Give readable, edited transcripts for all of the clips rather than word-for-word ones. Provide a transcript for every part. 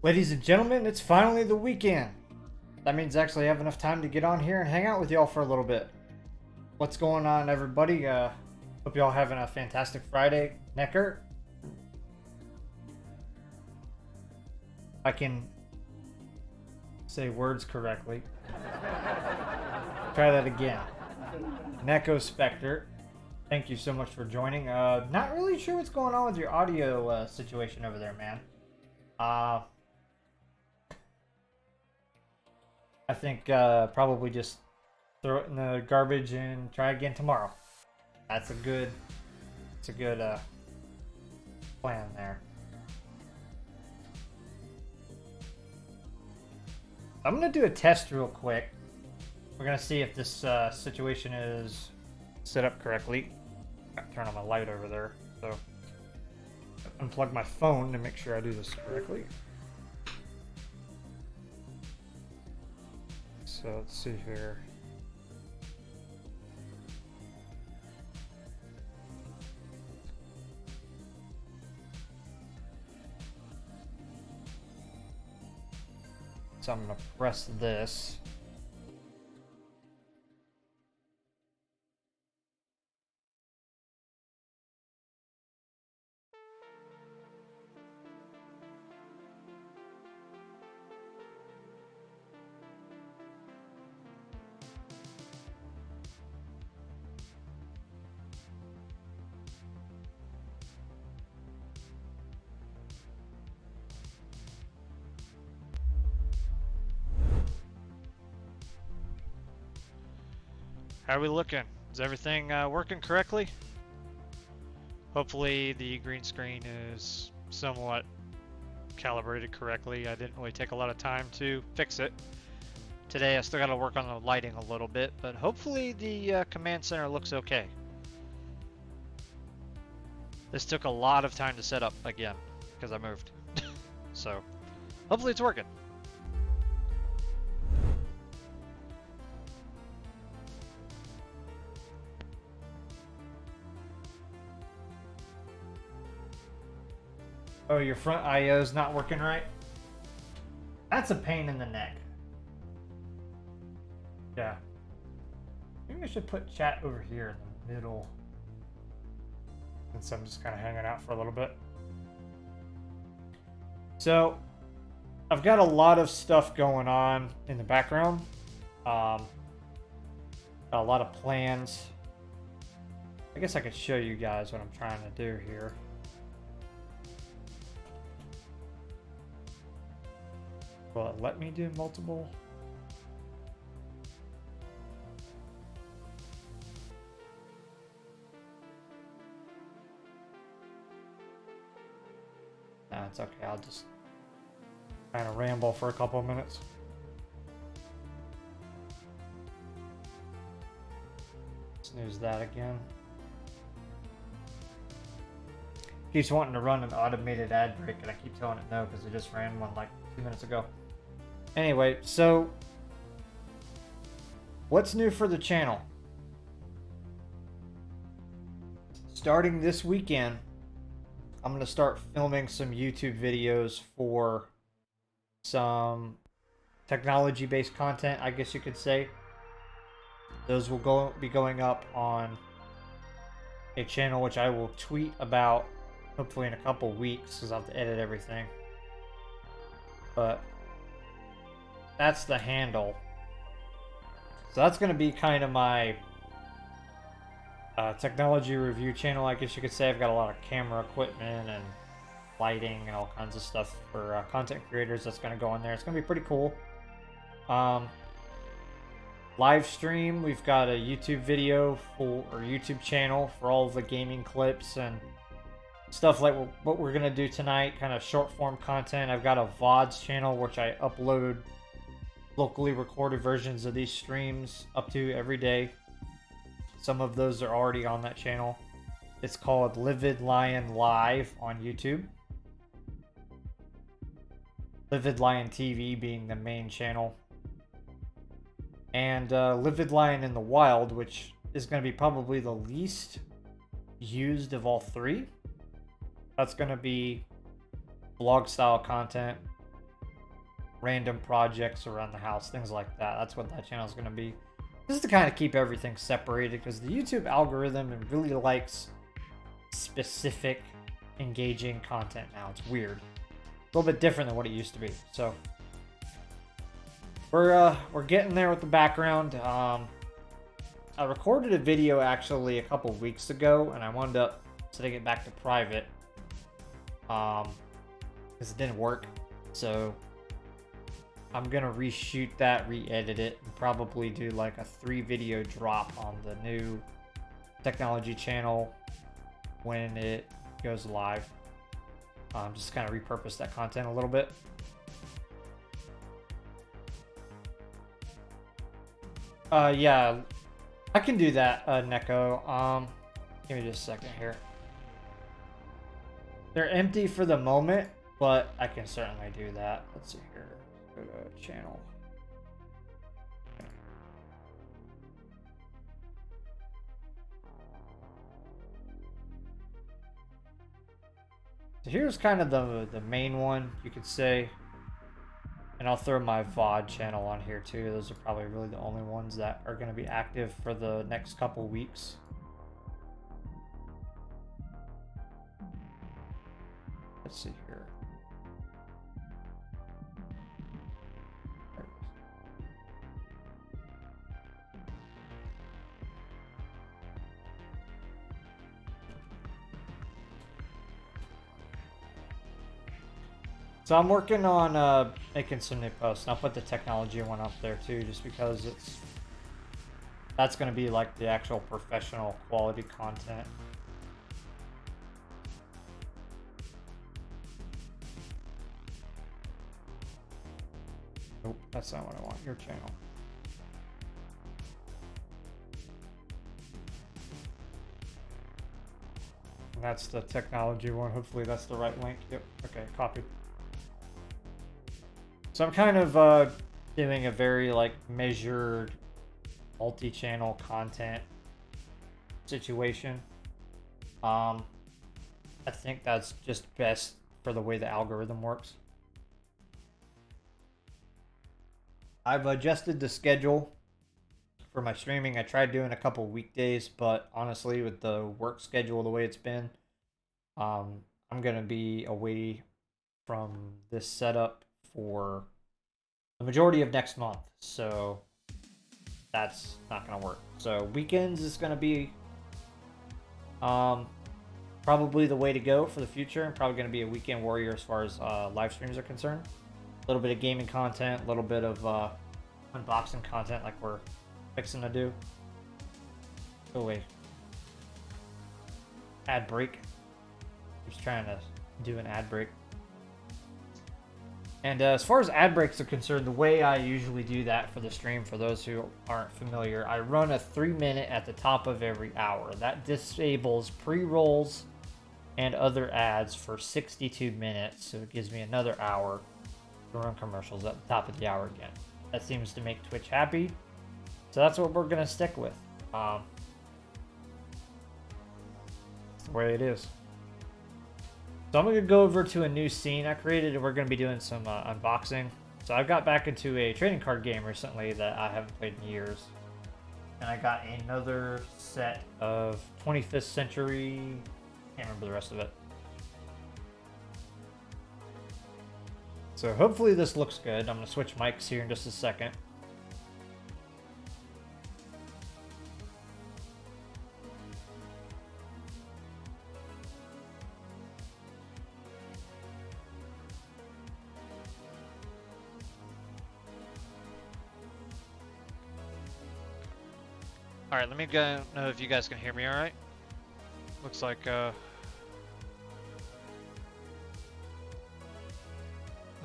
Ladies and gentlemen, it's finally the weekend. That means I actually have enough time to get on here and hang out with y'all for a little bit. What's going on, everybody? Hope y'all having a fantastic Friday. Necker, I can say words correctly. Try that again. Neko Spectre, thank you so much for joining. Not really sure what's going on with your audio situation over there, man. I think probably just throw it in the garbage and try again tomorrow. That's a good plan there. I'm gonna do a test real quick. We're gonna see if this situation is set up correctly. Turn on my light over there. So unplug my phone to make sure I do this correctly. So let's see here. So I'm gonna press this. How are we looking? Is everything working correctly? Hopefully the green screen is somewhat calibrated correctly. I didn't really take a lot of time to fix it. Today I still got to work on the lighting a little bit, but hopefully the command center looks okay. This took a lot of time to set up again because I moved. So hopefully it's working. Oh, your front IO's not working right? That's a pain in the neck. Yeah. Maybe I should put chat over here in the middle. Since I'm just kind of hanging out for a little bit. So, I've got a lot of stuff going on in the background. Got a lot of plans. I guess I could show you guys what I'm trying to do here. Will it let me do multiple? Nah, it's okay. I'll just kind of ramble for a couple of minutes. Snooze that again. Keeps wanting to run an automated ad break, and I keep telling it no because it just ran one like 2 minutes ago. Anyway, so what's new for the channel? Starting this weekend, I'm going to start filming some YouTube videos for some technology-based content, I guess you could say. Those will be going up on a channel which I will tweet about hopefully in a couple weeks because I'll have to edit everything. But that's the handle. So that's going to be kind of my technology review channel, I guess you could say. I've got a lot of camera equipment and lighting and all kinds of stuff for content creators that's going to go on there. It's going to be pretty cool. Live stream, we've got a YouTube video or YouTube channel for all of the gaming clips and stuff like what we're going to do tonight, kind of short form content. I've got a VODs channel which I upload locally recorded versions of these streams up to every day. Some of those are already on that channel. It's called Livid Lion Live on YouTube. Livid Lion TV being the main channel. And Livid Lion in the Wild, which is going to be probably the least used of all three. That's going to be vlog style content. random projects around the house, things like that. That's what that channel is going to be. This is to kind of keep everything separated because the YouTube algorithm really likes specific engaging content now. It's weird. A little bit different than what it used to be. So we're getting there with the background. I recorded a video actually a couple weeks ago and I wound up setting it back to private because it didn't work. So I'm gonna reshoot that, re-edit it, and probably do like a 3-video drop on the new technology channel when it goes live. Just kind of repurpose that content a little bit. Yeah, I can do that, Neko. Give me just a second here. They're empty for the moment, but I can certainly do that. Let's see here. Go to channel. So here's kind of the main one, you could say. And I'll throw my VOD channel on here too. Those are probably really the only ones that are going to be active for the next couple weeks. Let's see here. So I'm working on making some new posts, and I'll put the technology one up there too, just because that's going to be like the actual professional quality content. Nope, that's not what I want. Your channel. And that's the technology one. Hopefully that's the right link. Yep. Okay, copied. So I'm kind of doing a very like measured multi-channel content situation. I think that's just best for the way the algorithm works. I've adjusted the schedule for my streaming. I tried doing a couple weekdays, but honestly with the work schedule the way it's been, I'm gonna be away from this setup for the majority of next month, so that's not gonna work. So weekends is gonna be probably the way to go for the future. I'm probably gonna be a weekend warrior as far as live streams are concerned. A little bit of gaming content, a little bit of unboxing content like we're fixing to do. Oh wait, ad break. Just trying to do an ad break. And as far as ad breaks are concerned, the way I usually do that for the stream, for those who aren't familiar, I run a 3-minute at the top of every hour. That disables pre-rolls and other ads for 62 minutes, so it gives me another hour to run commercials at the top of the hour again. That seems to make Twitch happy, so that's what we're going to stick with. That's the way it is. So I'm going to go over to a new scene I created, and we're going to be doing some unboxing. So I got back into a trading card game recently that I haven't played in years. And I got another set of 25th century, can't remember the rest of it. So hopefully this looks good. I'm going to switch mics here in just a second. All right, let me go know if you guys can hear me all right. Looks like, let's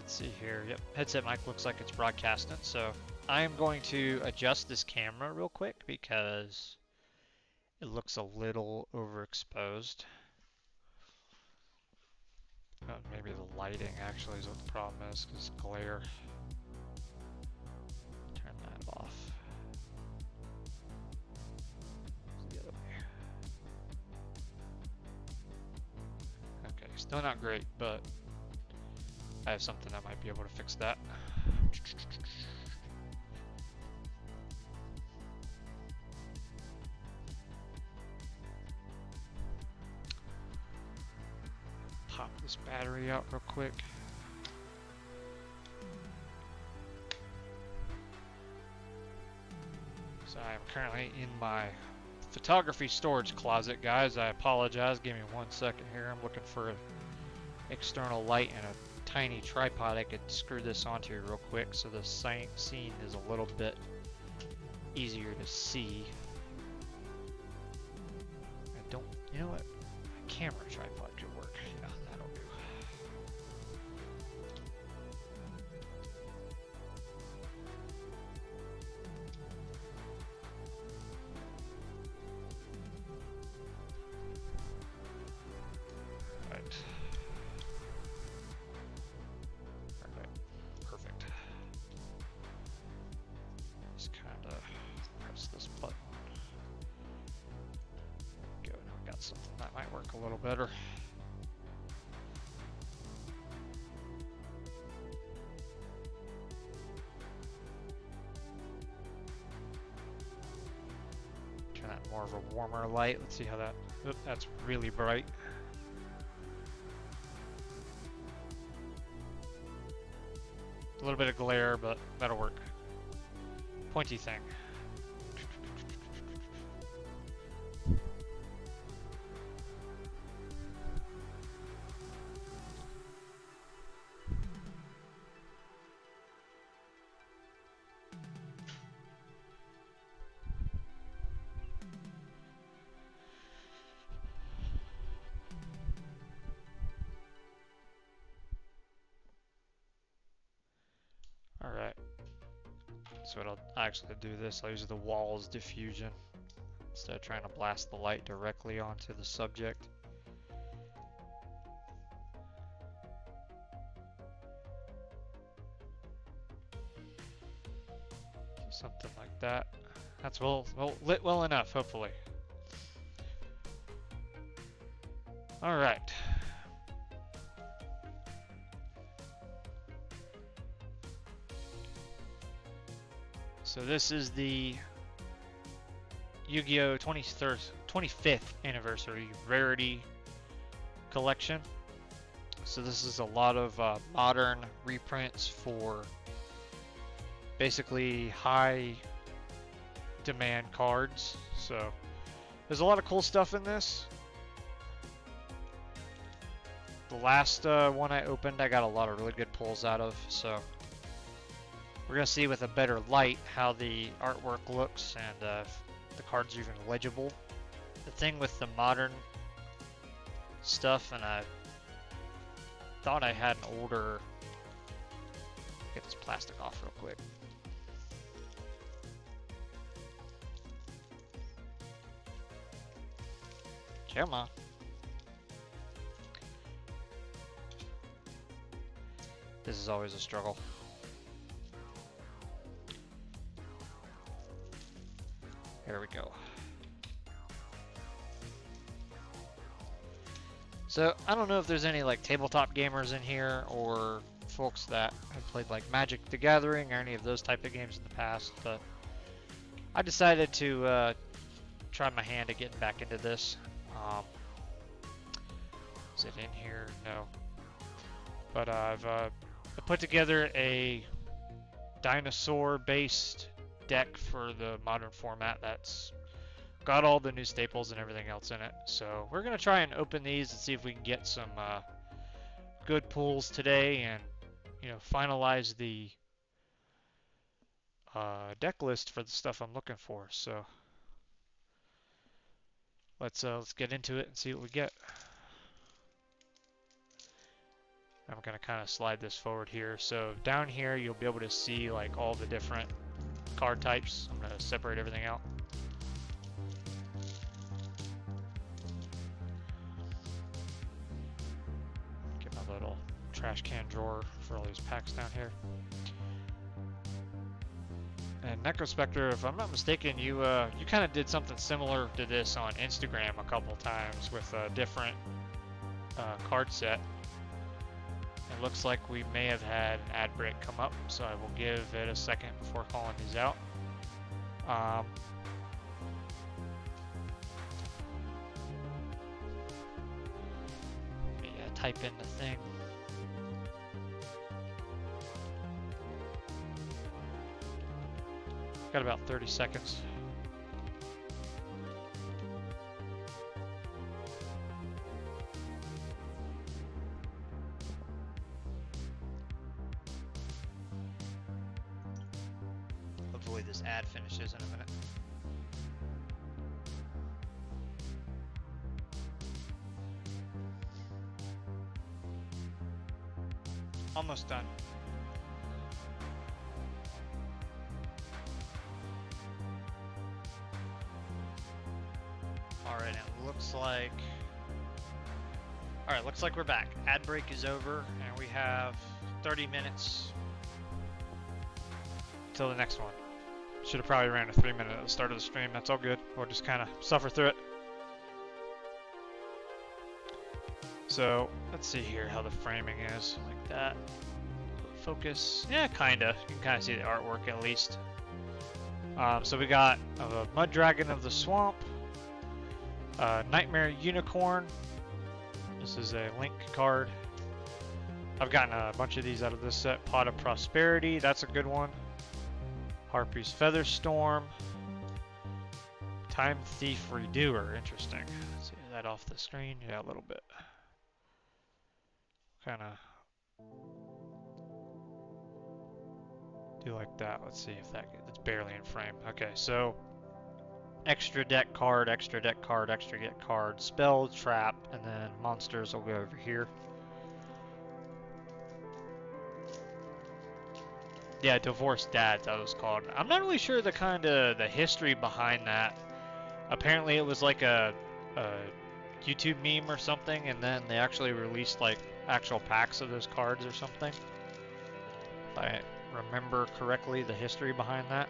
see here. Yep, headset mic looks like it's broadcasting. So I am going to adjust this camera real quick because it looks a little overexposed. Maybe the lighting actually is what the problem is, because glare. Turn that off. Okay, still not great, but I have something that might be able to fix that. Pop this battery out real quick. So I am currently in my photography storage closet, guys. I apologize. Give me 1 second here. I'm looking for an external light and a tiny tripod I could screw this onto real quick so the scene is a little bit easier to see. I don't, you know what? A camera tripod could work. Yeah, that'll do. Right. Okay, perfect. Just kind of press this button. Go, now we got something that might work a little better. Turn that more of a warmer light. Let's see how that. Oop, that's really bright. A little bit of glare, but that'll work. Pointy thing. Alright. So I'll actually do this. I'll use the walls diffusion instead of trying to blast the light directly onto the subject. Something like that. That's well lit well enough, hopefully. Alright. So this is the Yugioh 25th Anniversary Rarity collection. So this is a lot of modern reprints for basically high demand cards. So there's a lot of cool stuff in this. The last one I opened, I got a lot of really good pulls out of. So we're going to see with a better light how the artwork looks and if the cards are even legible. The thing with the modern stuff, and I thought I had an older... Get this plastic off real quick. Come on. This is always a struggle. There we go. So, I don't know if there's any like tabletop gamers in here or folks that have played like Magic the Gathering or any of those type of games in the past, but I decided to try my hand at getting back into this. Is it in here? No. But I've put together a dinosaur-based deck for the modern format that's got all the new staples and everything else in it. So we're gonna try and open these and see if we can get some good pulls today, and finalize the deck list for the stuff I'm looking for. So let's get into it and see what we get. I'm gonna kind of slide this forward here. So down here you'll be able to see like all the different card types. I'm gonna separate everything out. Get my little trash can drawer for all these packs down here. And Necrospectre, if I'm not mistaken, you kind of did something similar to this on Instagram a couple times with a different card set. It looks like we may have had an ad break come up, so I will give it a second before calling these out. Yeah, type in the thing. Got about 30 seconds. Hopefully this ad finishes in a minute. Almost done. Alright, it looks like... Alright, looks like we're back. Ad break is over, and we have 30 minutes till the next one. Should have probably ran a 3-minute at the start of the stream. That's all good. We'll just kind of suffer through it. So, let's see here how the framing is. Like that. Focus. Yeah, kinda. You can kind of see the artwork at least. So we got a Mud Dragon of the Swamp. Nightmare Unicorn. This is a Link card. I've gotten a bunch of these out of this set. Pot of Prosperity. That's a good one. Harpy's Featherstorm. Time Thief Redoer. Interesting. See that off the screen? Yeah, a little bit. Kind of do like that. Let's see if it's barely in frame. Okay, so extra deck card, extra deck card, extra deck card, spell, trap, and then monsters will go over here. Yeah, Divorced Dads, that was called. I'm not really sure the history behind that. Apparently it was like a YouTube meme or something, and then they actually released like actual packs of those cards or something. If I remember correctly, the history behind that.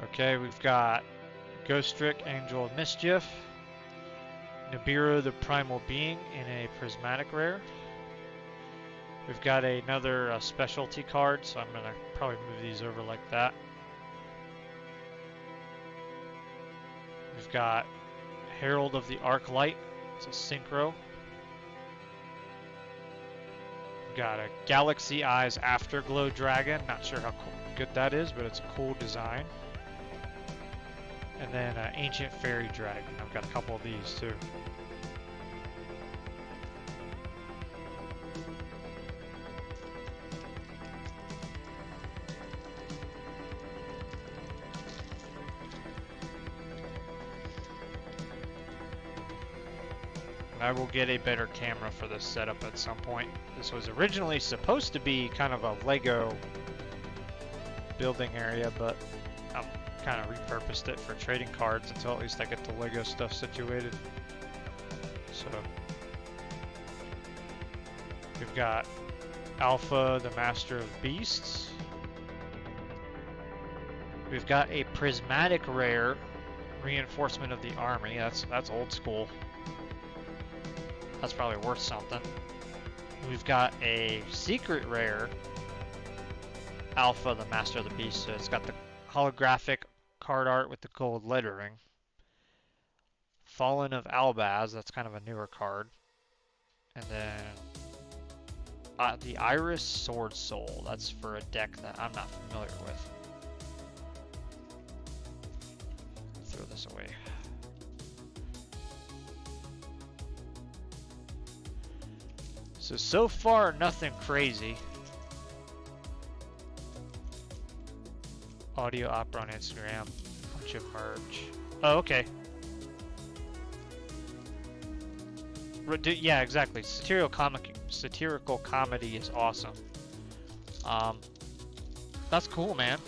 Okay, we've got Ghostrick, Angel of Mischief, Nibiru, the Primal Being in a Prismatic Rare. We've got another specialty card, so I'm going to probably move these over like that. We've got Herald of the Arc Light, it's a synchro. We've got a Galaxy Eyes Afterglow Dragon, not sure how good that is, but it's a cool design. And then Ancient Fairy Dragon, I've got a couple of these too. I will get a better camera for this setup at some point. This was originally supposed to be kind of a Lego building area, but I've kind of repurposed it for trading cards until at least I get the Lego stuff situated. So we've got Alpha, the Master of Beasts. We've got a Prismatic Rare, Reinforcement of the Army. That's old school. That's probably worth something. We've got a secret rare, Alpha, the Master of the Beast. So it's got the holographic card art with the gold lettering. Fallen of Albaz, that's kind of a newer card. And then the Iris Sword Soul, that's for a deck that I'm not familiar with. Throw this away. So far, nothing crazy. Audio Opera on Instagram. Bunch of merge. Oh, okay. Yeah, exactly. Satirical comedy is awesome. That's cool, man.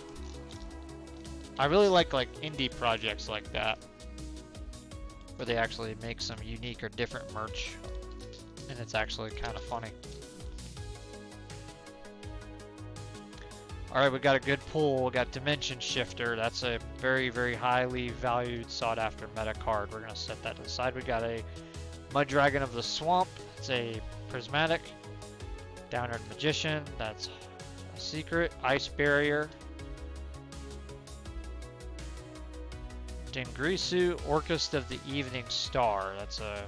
I really like indie projects like that, where they actually make some unique or different merch. And it's actually kind of funny. Alright, we got a good pull. We got Dimension Shifter. That's a very, very highly valued, sought after meta card. We're going to set that to the side. We got a Mud Dragon of the Swamp. It's a Prismatic. Downward Magician, that's a secret. Ice Barrier. Dengrisu, Orchest of the Evening Star. That's a,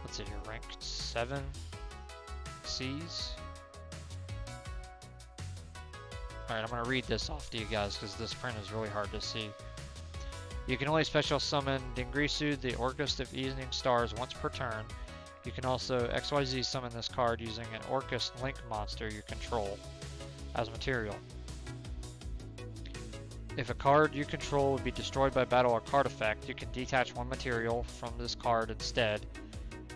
what's it here, ranked 7 C's. Alright, I'm going to read this off to you guys because this print is really hard to see. You can only special summon Dengrisu, the Orchest of Evening Stars, once per turn. You can also XYZ summon this card using an Orchest Link monster you control as material. If a card you control would be destroyed by battle or card effect, you can detach one material from this card instead.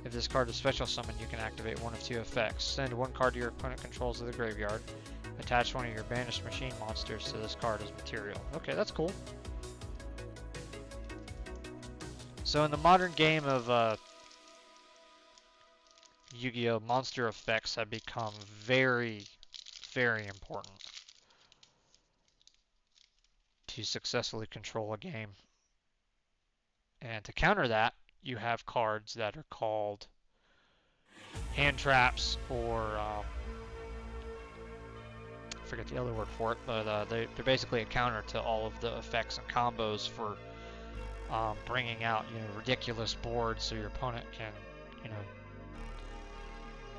If this card is special summoned, you can activate one of 2 effects. Send one card your opponent controls to the graveyard. Attach one of your banished machine monsters to this card as material. Okay, that's cool. So in the modern game of Yu-Gi-Oh! Monster effects have become very, very important to successfully control a game. And to counter that, you have cards that are called hand traps, or I forget the other word for it, but they're basically a counter to all of the effects and combos for bringing out, ridiculous boards so your opponent can,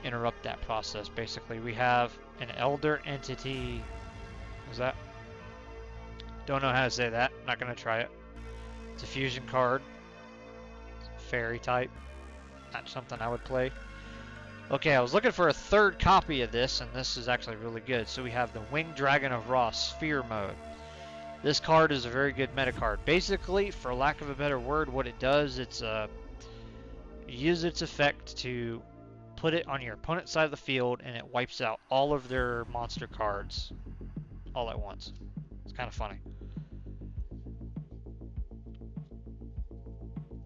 interrupt that process. Basically, we have an Elder Entity. Is that? Don't know how to say that. Not gonna try it. It's a fusion card. Fairy type. Not something I would play. Okay, I was looking for a third copy of this, and this is actually really good. So we have the Winged Dragon of Ra Sphere mode. This card is a very good meta card. Basically, for lack of a better word, what it does, it's use its effect to put it on your opponent's side of the field, and it wipes out all of their monster cards all at once. It's kind of funny.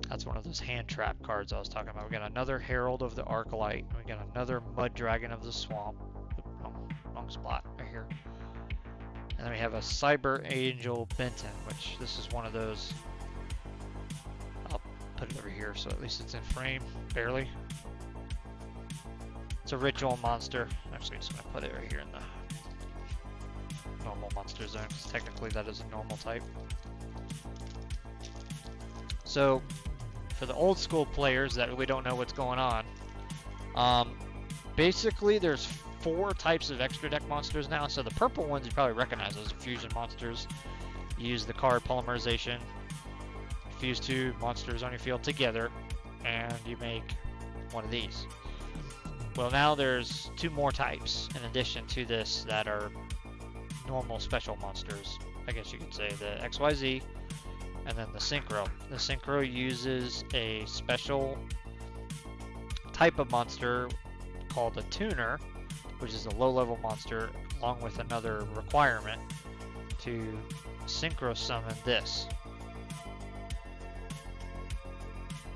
That's one of those hand trap cards I was talking about. We got another Herald of the Arclight. We got another Mud Dragon of the Swamp. Wrong spot right here. And then we have a Cyber Angel Benton, which this is one of those. I'll put it over here so at least it's in frame, barely. It's a ritual monster. Actually, I'm just going to put it right here in the normal monster zone, because technically that is a normal type. So, for the old school players that really don't know what's going on, basically there's 4 types of extra deck monsters now. So the purple ones you probably recognize, those are fusion monsters. You use the card polymerization, fuse 2 monsters on your field together, and you make one of these. Well, now there's 2 more types in addition to this that are normal special monsters, I guess you could say. The XYZ and then the Synchro. The Synchro uses a special type of monster called a Tuner, which is a low-level monster, along with another requirement to Synchro summon this.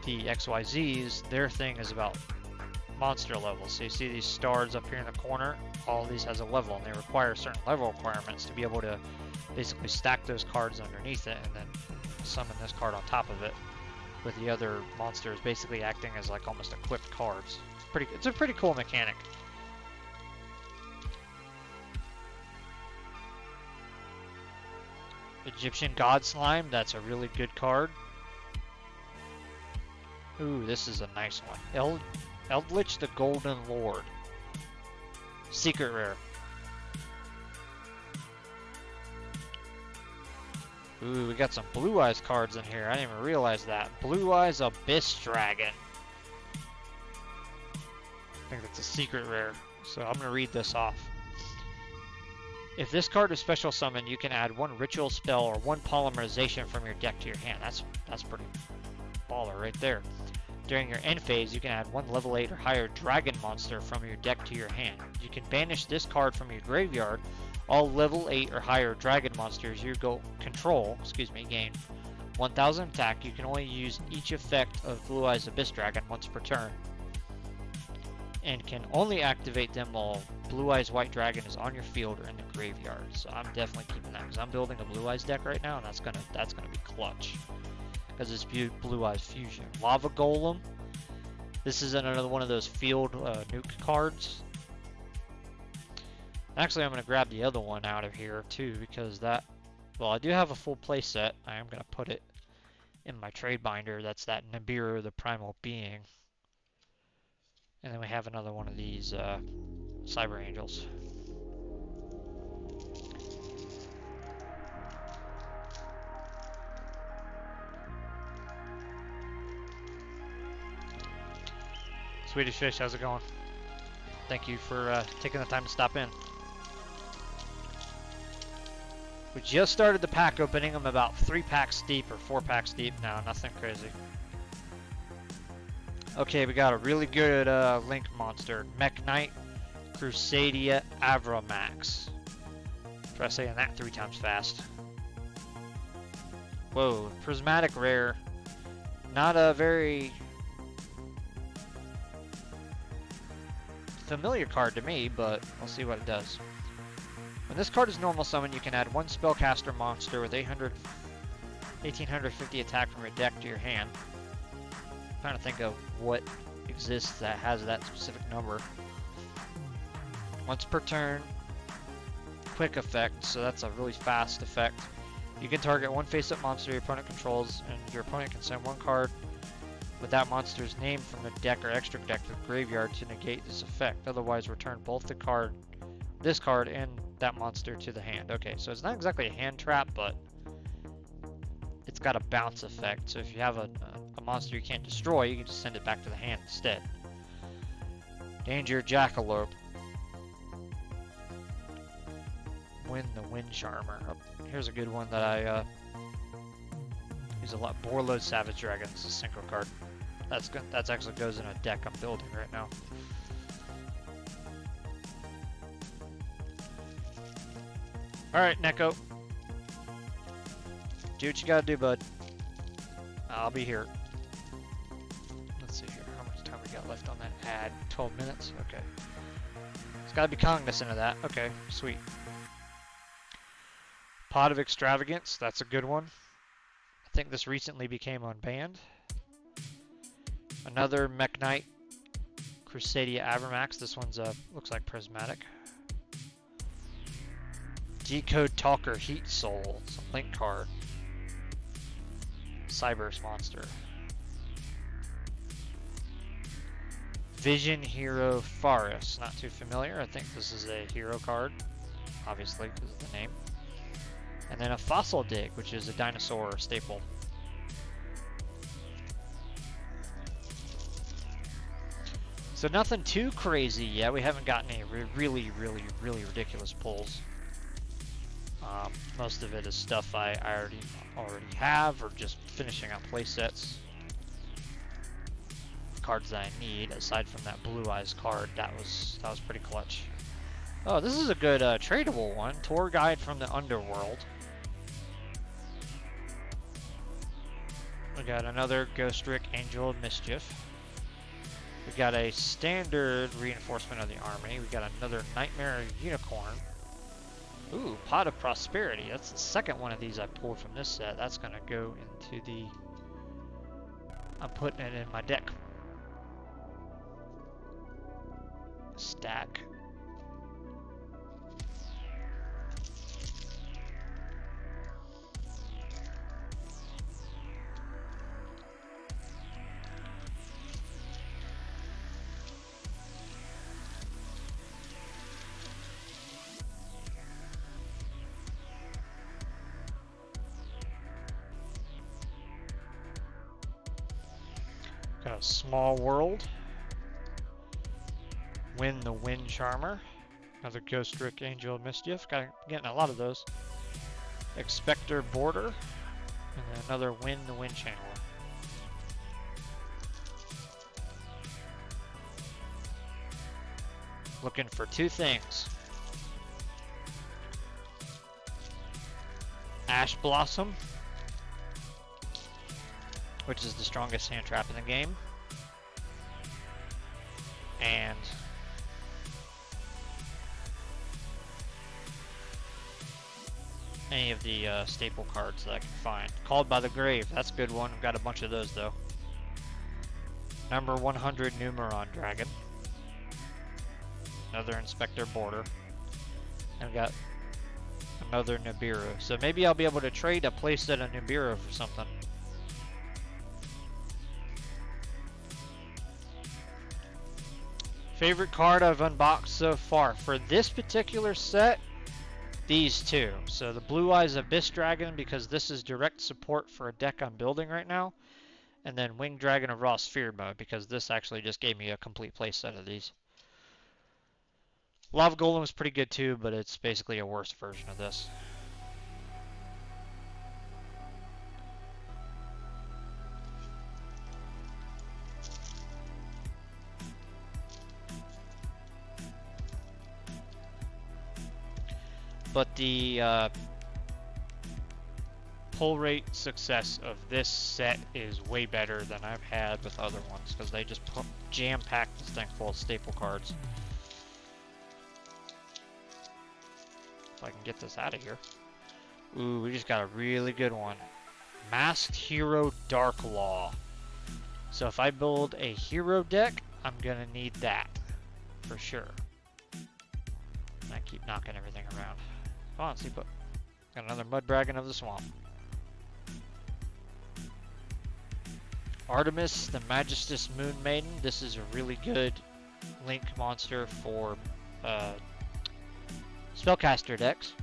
The XYZs, their thing is about monster levels. So you see these stars up here in the corner, all of these has a level, and they require certain level requirements to be able to basically stack those cards underneath it and then summon this card on top of it, with the other monsters basically acting as like almost equipped cards. It's a pretty cool mechanic. Egyptian God Slime, that's a really good card. Ooh, this is a nice one. Eldritch the Golden Lord. Secret rare. Ooh, we got some Blue Eyes cards in here. I didn't even realize that. Blue Eyes Abyss Dragon. I think that's a secret rare. So I'm going to read this off. If this card is special summoned, you can add 1 ritual spell or 1 polymerization from your deck to your hand. That's pretty baller right there. During your end phase, you can add 1 level 8 or higher dragon monster from your deck to your hand. You can banish this card from your graveyard. All level 8 or higher dragon monsters you gain 1000 attack. You can only use each effect of Blue Eyes Abyss Dragon once per turn, and can only activate them while Blue Eyes White Dragon is on your field or in the graveyard. So I'm definitely keeping that, because I'm building a Blue Eyes deck right now, and that's gonna be clutch, because it's Blue Eyes Fusion. Lava Golem. This is another one of those field nuke cards. Actually, I'm going to grab the other one out of here too, because that, well, I do have a full playset. I am going to put it in my trade binder. That's that Nibiru, the Primal Being. And then we have another one of these Cyber Angels. Swedish Fish, how's it going? Thank you for taking the time to stop in. We just started the pack opening. I'm about 3 packs deep or 4 packs deep now. Nothing crazy. Okay, we got a really good Link monster. Mech Knight Crusadia Avramax. Try saying that 3 times fast. Whoa, prismatic rare. Not a very familiar card to me, but we'll see what it does. When this card is normal summon, you can add 1 spellcaster monster with 1850 attack from your deck to your hand. I'm trying to think of what exists that has that specific number. Once per turn, quick effect, so that's a really fast effect. You can target 1 face-up monster your opponent controls, and your opponent can send 1 card with that monster's name from the deck or extra deck to the graveyard to negate this effect. Otherwise, return both this card and that monster to the hand. Okay, so it's not exactly a hand trap, but it's got a bounce effect. So if you have a monster you can't destroy, you can just send it back to the hand instead. Danger Jackalope. Win the Wind Charmer. Oh, here's a good one that I use a lot. Borload Savage Dragon. It's a synchro card. That's good. That actually goes in a deck I'm building right now. Alright, Neko. Do what you gotta do, bud. I'll be here. Let's see here. How much time we got left on that ad? 12 minutes? Okay. It's gotta be cognizant of that. Okay, sweet. Pot of Extravagance. That's a good one. I think this recently became unbanned. Another Mech Knight Crusadia Avramax. This one's looks like prismatic. Decode Talker Heat Soul. It's a Link card. Cyberse monster. Vision Hero Forest. Not too familiar. I think this is a hero card. Obviously, because of the name. And then a Fossil Dig, which is a dinosaur staple. So nothing too crazy yet. We haven't gotten any really ridiculous pulls. Most of it is stuff I already have, or just finishing up playsets. Cards that I need, aside from that Blue Eyes card, that was pretty clutch. Oh, this is a good tradable one. Tour Guide from the Underworld. We got another Ghost Rick Angel of Mischief. We got a standard reinforcement of the army. We got another Nightmare Unicorn. Ooh, Pot of Prosperity. That's the second one of these I pulled from this set. That's gonna go into the... I'm putting it in my deck. Stack. Got a Small World. Win the Wind Charmer. Another Ghost Rick Angel of Mischief. Getting a lot of those. Expector Border. And then another Win the Wind Channeler. Looking for 2 things. Ash Blossom, which is the strongest hand trap in the game. And any of the staple cards that I can find. Called by the Grave, that's a good one. I've got a bunch of those though. Number 100 Numeron Dragon. Another Inspector Border. And we got another Nibiru. So maybe I'll be able to trade a playset of Nibiru for something. Favorite card I've unboxed so far. For this particular set, these two. So the Blue Eyes Abyss Dragon, because this is direct support for a deck I'm building right now. And then Winged Dragon of Raw Sphere mode, because this actually just gave me a complete playset of these. Lava Golem is pretty good too, but it's basically a worse version of this. But the pull rate success of this set is way better than I've had with other ones, because they just jam-packed this thing full of staple cards. If I can get this out of here. Ooh, we just got a really good one. Masked Hero Dark Law. So if I build a hero deck, I'm gonna need that for sure. And I keep knocking everything around. Come on, Sleep Up. Got another Mud Dragon of the Swamp. Artemis, the Magistus Moon Maiden. This is a really good Link monster for spellcaster decks.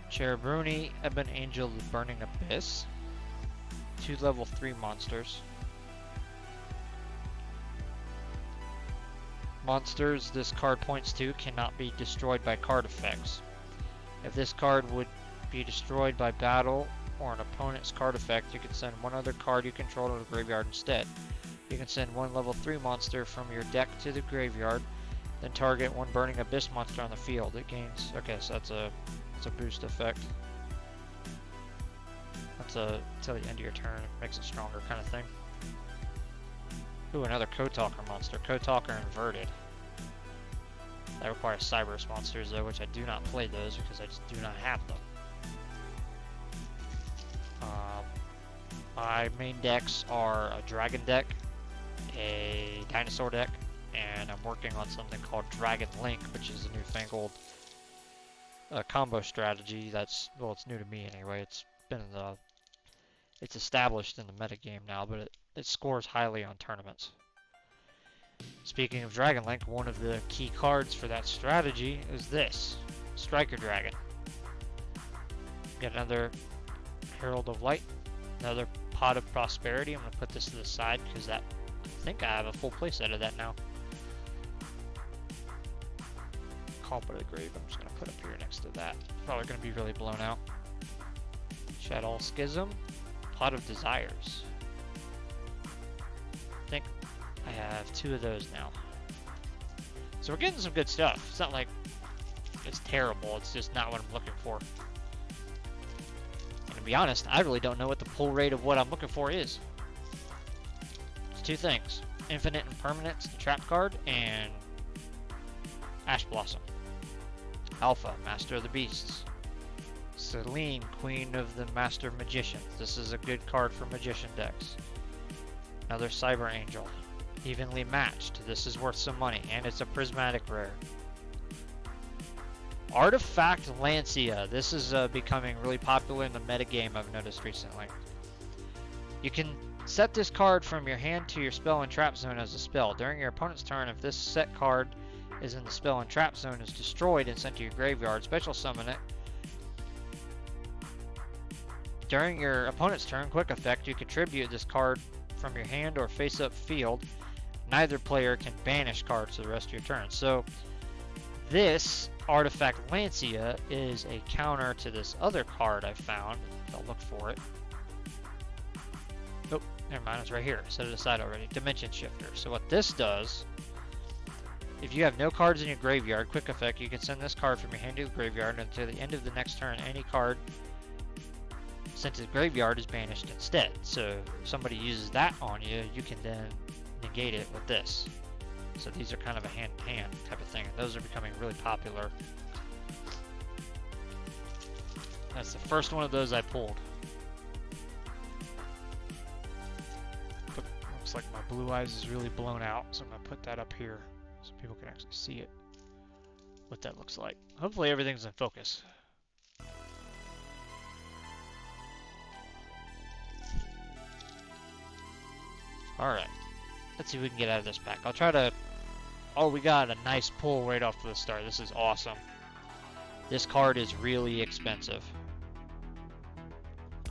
Cherubini, Ebon Angel, the Burning Abyss. 2 level 3 monsters. Monsters this card points to cannot be destroyed by card effects. If this card would be destroyed by battle or an opponent's card effect, you can send one other card you control to the graveyard instead. You can send 1 level 3 monster from your deck to the graveyard, then target 1 Burning Abyss monster on the field. It gains, okay, so that's a boost effect. That's till the end of your turn, it makes it stronger kind of thing. Ooh, another Code Talker monster. Code Talker inverted. That requires Cyberus monsters though, which I do not play those because I just do not have them. My main decks are a Dragon deck, a Dinosaur deck, and I'm working on something called Dragon Link, which is a newfangled combo strategy that's, well, it's new to me anyway. It's been in the, it's established in the metagame now, but it scores highly on tournaments. Speaking of Dragon Link, one of the key cards for that strategy is this, Striker Dragon. Get another Herald of Light, another Pot of Prosperity. I'm going to put this to the side because that, I think I have a full playset of that now. Comp of the Grave, I'm just going to put up here next to that. Probably going to be really blown out. Shadow Schism, Pot of Desires. I think I have 2 of those now. So we're getting some good stuff. It's not like it's terrible, it's just not what I'm looking for. And to be honest, I really don't know what the pull rate of what I'm looking for is. It's 2 things. Infinite Impermanence, the trap card, and Ash Blossom. Alpha, Master of the Beasts. Selene, Queen of the Master Magicians. This is a good card for Magician decks. Another Cyber Angel. Evenly Matched. This is worth some money, and it's a prismatic rare. Artifact Lancia. This is becoming really popular in the metagame, I've noticed recently. You can set this card from your hand to your spell and trap zone as a spell. During your opponent's turn, if this set card is in the spell and trap zone, is destroyed and sent to your graveyard, special summon it. During your opponent's turn, quick effect, you contribute this card from your hand or face-up field. Neither player can banish cards for the rest of your turn. So this Artifact Lancia is a counter to this other card I found. I'll look for it. Oh, never mind, it's right here. Set it aside already. Dimension Shifter. So what this does, if you have no cards in your graveyard, quick effect, you can send this card from your hand to the graveyard, and until the end of the next turn, any card sent to the graveyard is banished instead. So if somebody uses that on you, you can then negate it with this. So these are kind of a hand-in-hand type of thing. Those are becoming really popular. That's the first one of those I pulled. Looks like my blue eyes is really blown out, so I'm going to put that up here so people can actually see it, what that looks like. Hopefully everything's in focus. Alright, let's see if we can get out of this pack. I'll try to... Oh, we got a nice pull right off to the start. This is awesome. This card is really expensive.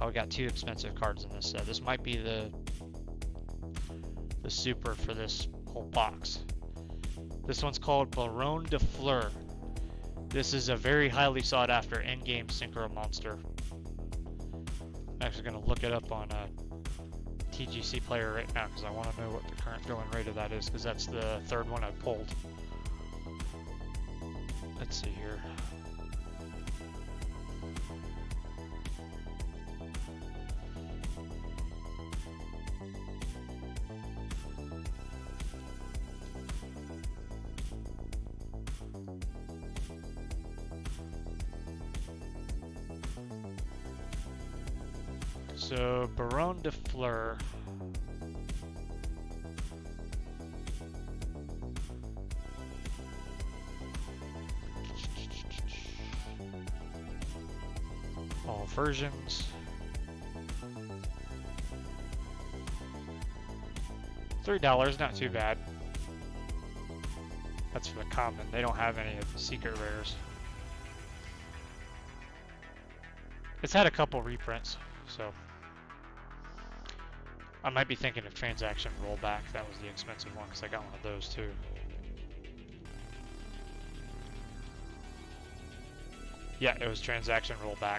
Oh, we got 2 expensive cards in this set. This might be the super for this whole box. This one's called Baron de Fleur. This is a very highly sought after endgame synchro monster. I'm actually going to look it up on TGC Player right now because I want to know what the current going rate of that is, because that's the 3rd one I pulled. Let's see here. So, Baron de Fleur. All versions. $3, not too bad. That's for the common. They don't have any of the secret rares. It's had a couple reprints, so I might be thinking of transaction rollback. That was the expensive one because I got one of those too. Yeah, it was transaction rollback.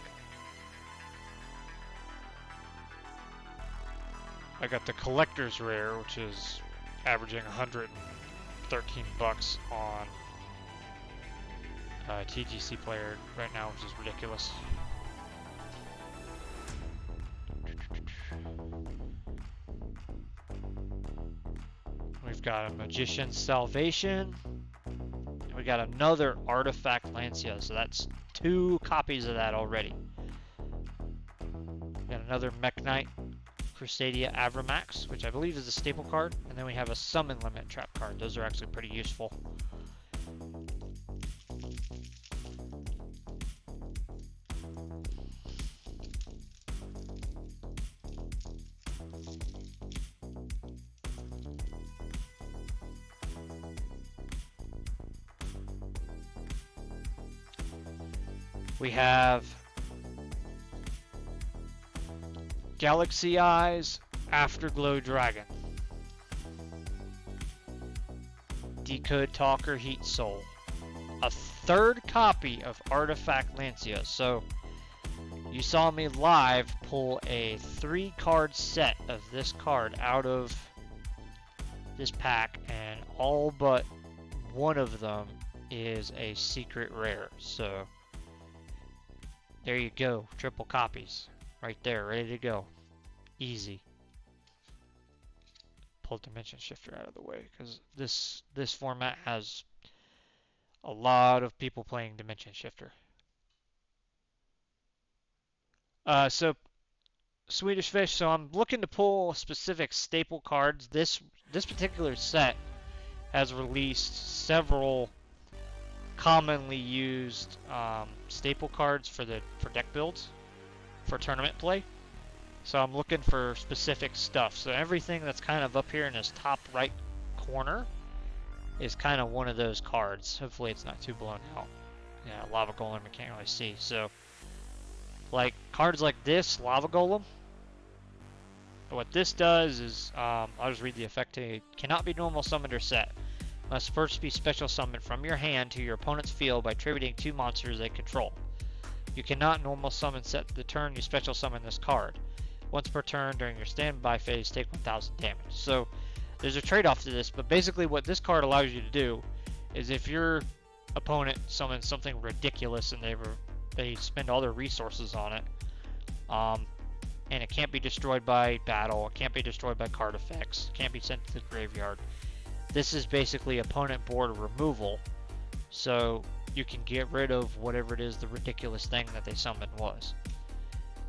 I got the collector's rare, which is averaging 113 bucks on TGC Player right now, which is ridiculous. We've got a Magician's Salvation. And we got another Artifact Lancia, so that's 2 copies of that already. We got another Mech Knight Crusadia Avramax, which I believe is a staple card. And then we have a Summon Limit Trap card. Those are actually pretty useful. We have Galaxy Eyes Afterglow Dragon, Decode Talker Heat Soul, a 3rd copy of Artifact Lancia. So you saw me live pull a 3-card set of this card out of this pack, and all but one of them is a secret rare. So there you go, triple copies right there, ready to go. Easy. Pull Dimension Shifter out of the way because this format has a lot of people playing Dimension Shifter. So Swedish Fish. So I'm looking to pull specific staple cards. This particular set has released several commonly used staple cards for deck builds for tournament play. So I'm looking for specific stuff. So everything that's kind of up here in this top right corner is kind of one of those cards. Hopefully it's not too blown out. Yeah, Lava Golem I can't really see. So like cards like this, Lava Golem. What this does is, I'll just read the effect to you. Cannot be normal summoned or set. Must first be special summoned from your hand to your opponent's field by attributing 2 monsters they control. You cannot normal summon set the turn you special summon this card. Once per turn during your standby phase, take 1000 damage. So there's a trade-off to this, but basically what this card allows you to do is if your opponent summons something ridiculous and they spend all their resources on it, and it can't be destroyed by battle, it can't be destroyed by card effects, it can't be sent to the graveyard. This is basically opponent board removal, so you can get rid of whatever it is the ridiculous thing that they summoned was.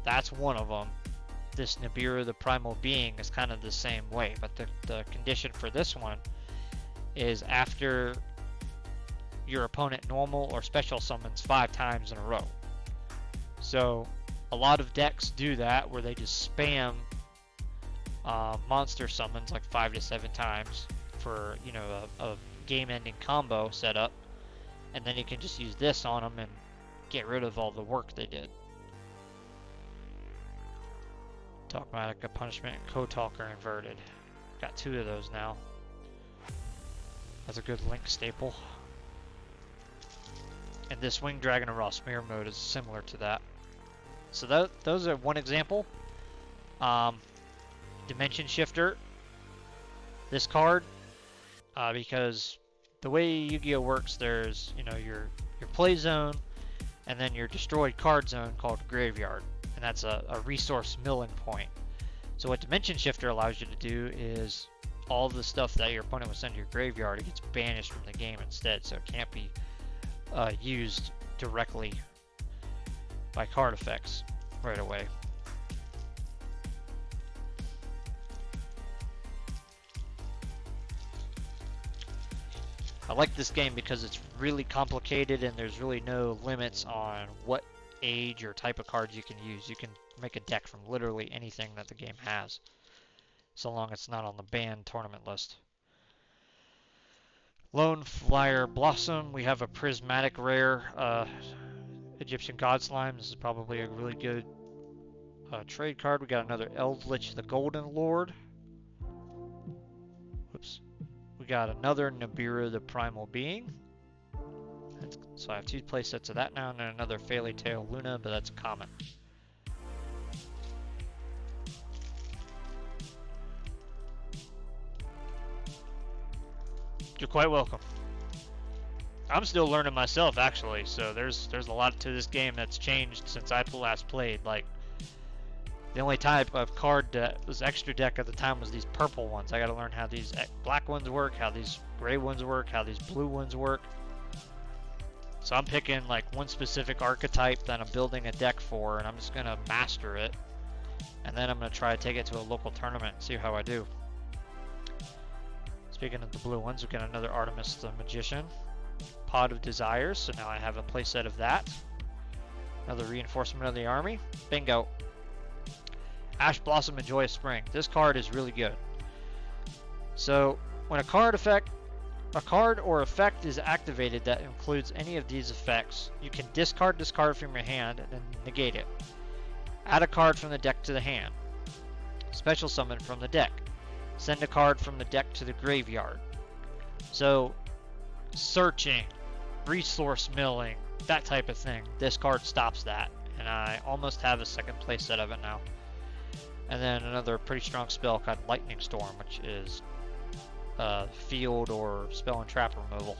That's one of them. this Nibiru, the Primal Being, is kind of the same way, but the condition for this one is after your opponent normal or special summons 5 times in a row. So a lot of decks do that, where they just spam monster summons like 5 to 7 times for, you know, a game-ending combo setup, and then you can just use this on them and get rid of all the work they did. Dogmatic Punishment and Co-Talker inverted. Got 2 of those now. That's a good Link staple. And this Winged Dragon of Raw Smear mode is similar to that. So those are one example. Dimension Shifter. This card, because the way Yu-Gi-Oh works, there's, you know, your play zone, and then your destroyed card zone called Graveyard, and that's a resource milling point. So what Dimension Shifter allows you to do is all the stuff that your opponent will send to your graveyard, it gets banished from the game instead, so it can't be used directly by card effects right away. I like this game because it's really complicated and there's really no limits on what age or type of cards you can use. You can make a deck from literally anything that the game has, so long as it's not on the banned tournament list. Lone Flyer Blossom, we have a prismatic rare Egyptian God Slime. This is probably a really good trade card. We got another Eldritch the Golden Lord. Whoops. We got another Nibiru the Primal Being. So I have 2 play sets of that now, and then another Fairy Tale Luna, but that's a common. You're quite welcome. I'm still learning myself, actually, so there's a lot to this game that's changed since I last played. Like, the only type of card that was extra deck at the time was these purple ones. I gotta learn how these black ones work, how these gray ones work, how these blue ones work. So I'm picking like one specific archetype that I'm building a deck for, and I'm just gonna master it. And then I'm gonna try to take it to a local tournament and see how I do. Speaking of the blue ones, we got another Artemis the Magician. Pod of Desires, so now I have a playset of that. Another reinforcement of the army. Bingo. Ash Blossom and Joy of Spring. This card is really good. So when a card or effect is activated that includes any of these effects, you can discard this card from your hand and then negate it. Add a card from the deck to the hand. Special summon from the deck. Send a card from the deck to the graveyard. So searching, resource milling, that type of thing, this card stops that, and I almost have a second playset of it now. And then another pretty strong spell called Lightning Storm, which is field or spell and trap removal.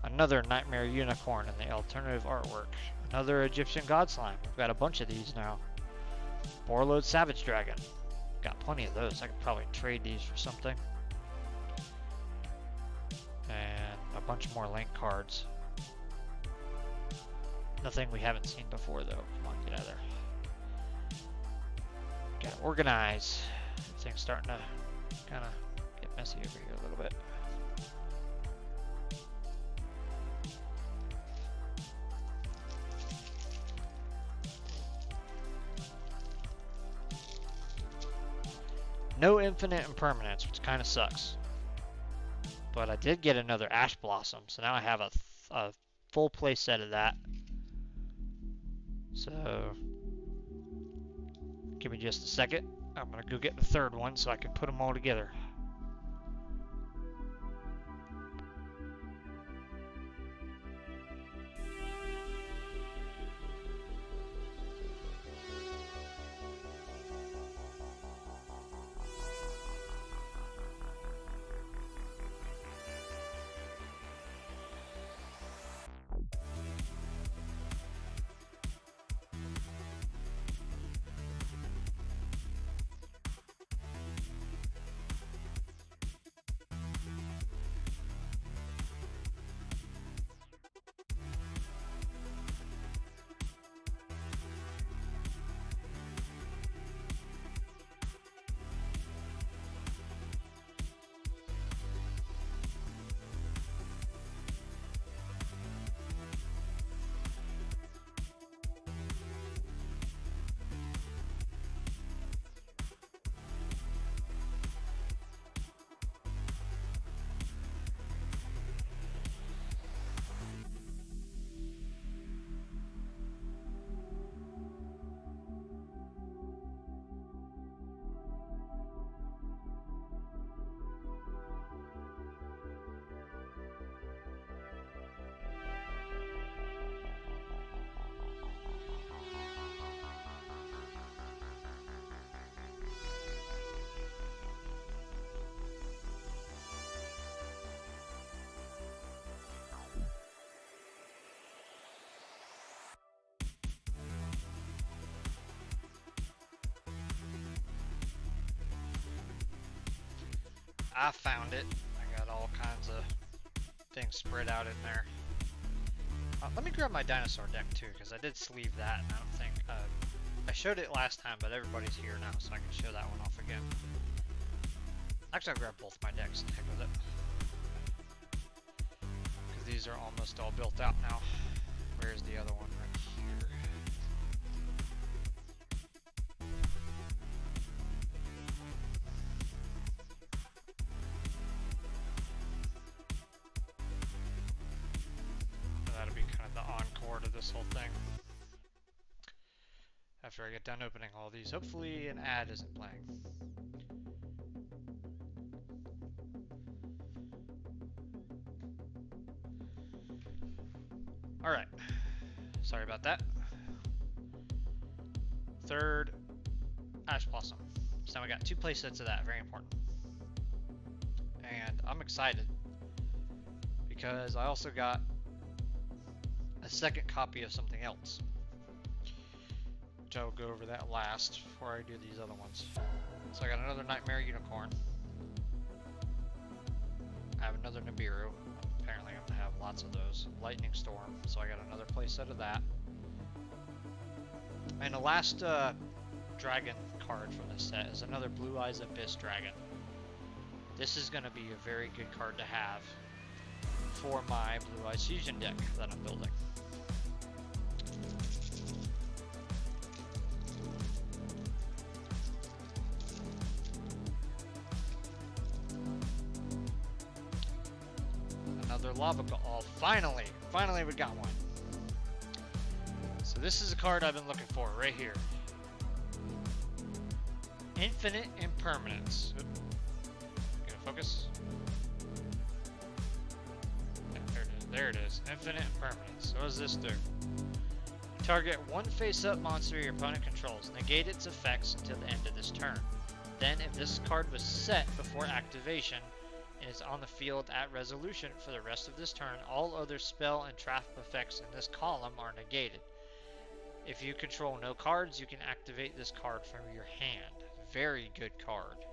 Another Nightmare Unicorn in the alternative artwork. Another Egyptian God Slime. We've got a bunch of these now. Borload Savage Dragon. Got plenty of those. I could probably trade these for something. And a bunch more Link cards. Nothing we haven't seen before though. Come on, get out of there. Gotta organize. Things starting to kind of get messy over here a little bit. No infinite impermanence, which kind of sucks. But I did get another Ash Blossom, so now I have a full play set of that. So, give me just a second. I'm going to go get the third one so I can put them all together. I found it. I got all kinds of things spread out in there. Let me grab my dinosaur deck too, because I did sleeve that, and I don't think I showed it last time, but everybody's here now, so I can show that one off again. Actually, I'll grab both my decks and heck with it, because these are almost all built out now. Where's the other one? Right here. So that'll be kind of the encore to this whole thing. After I get done opening all these, hopefully an ad isn't playing. Alright, sorry about that. Third, Ash Blossom. So now we got 2 playsets of that, very important. And I'm excited because I also got a second copy of something else, which I will go over that last before I do these other ones. So I got another Nightmare Unicorn. I have another Nibiru. Apparently I'm gonna have lots of those. Lightning Storm, so I got another playset of that. And the last dragon card from this set is another Blue Eyes Abyss Dragon. This is gonna be a very good card to have for my Blue Eyes Fusion deck that I'm building. Another Lava Ball. Finally we got one. So this is a card I've been looking for right here. Infinite Impermanence. Gonna focus. Yeah, there it is. Infinite Impermanence. So what does this do? Target one face-up monster your opponent controls. Negate its effects until the end of this turn. Then, if this card was set before activation and is on the field at resolution for the rest of this turn, all other spell and trap effects in this column are negated. If you control no cards, you can activate this card from your hand. Very good card.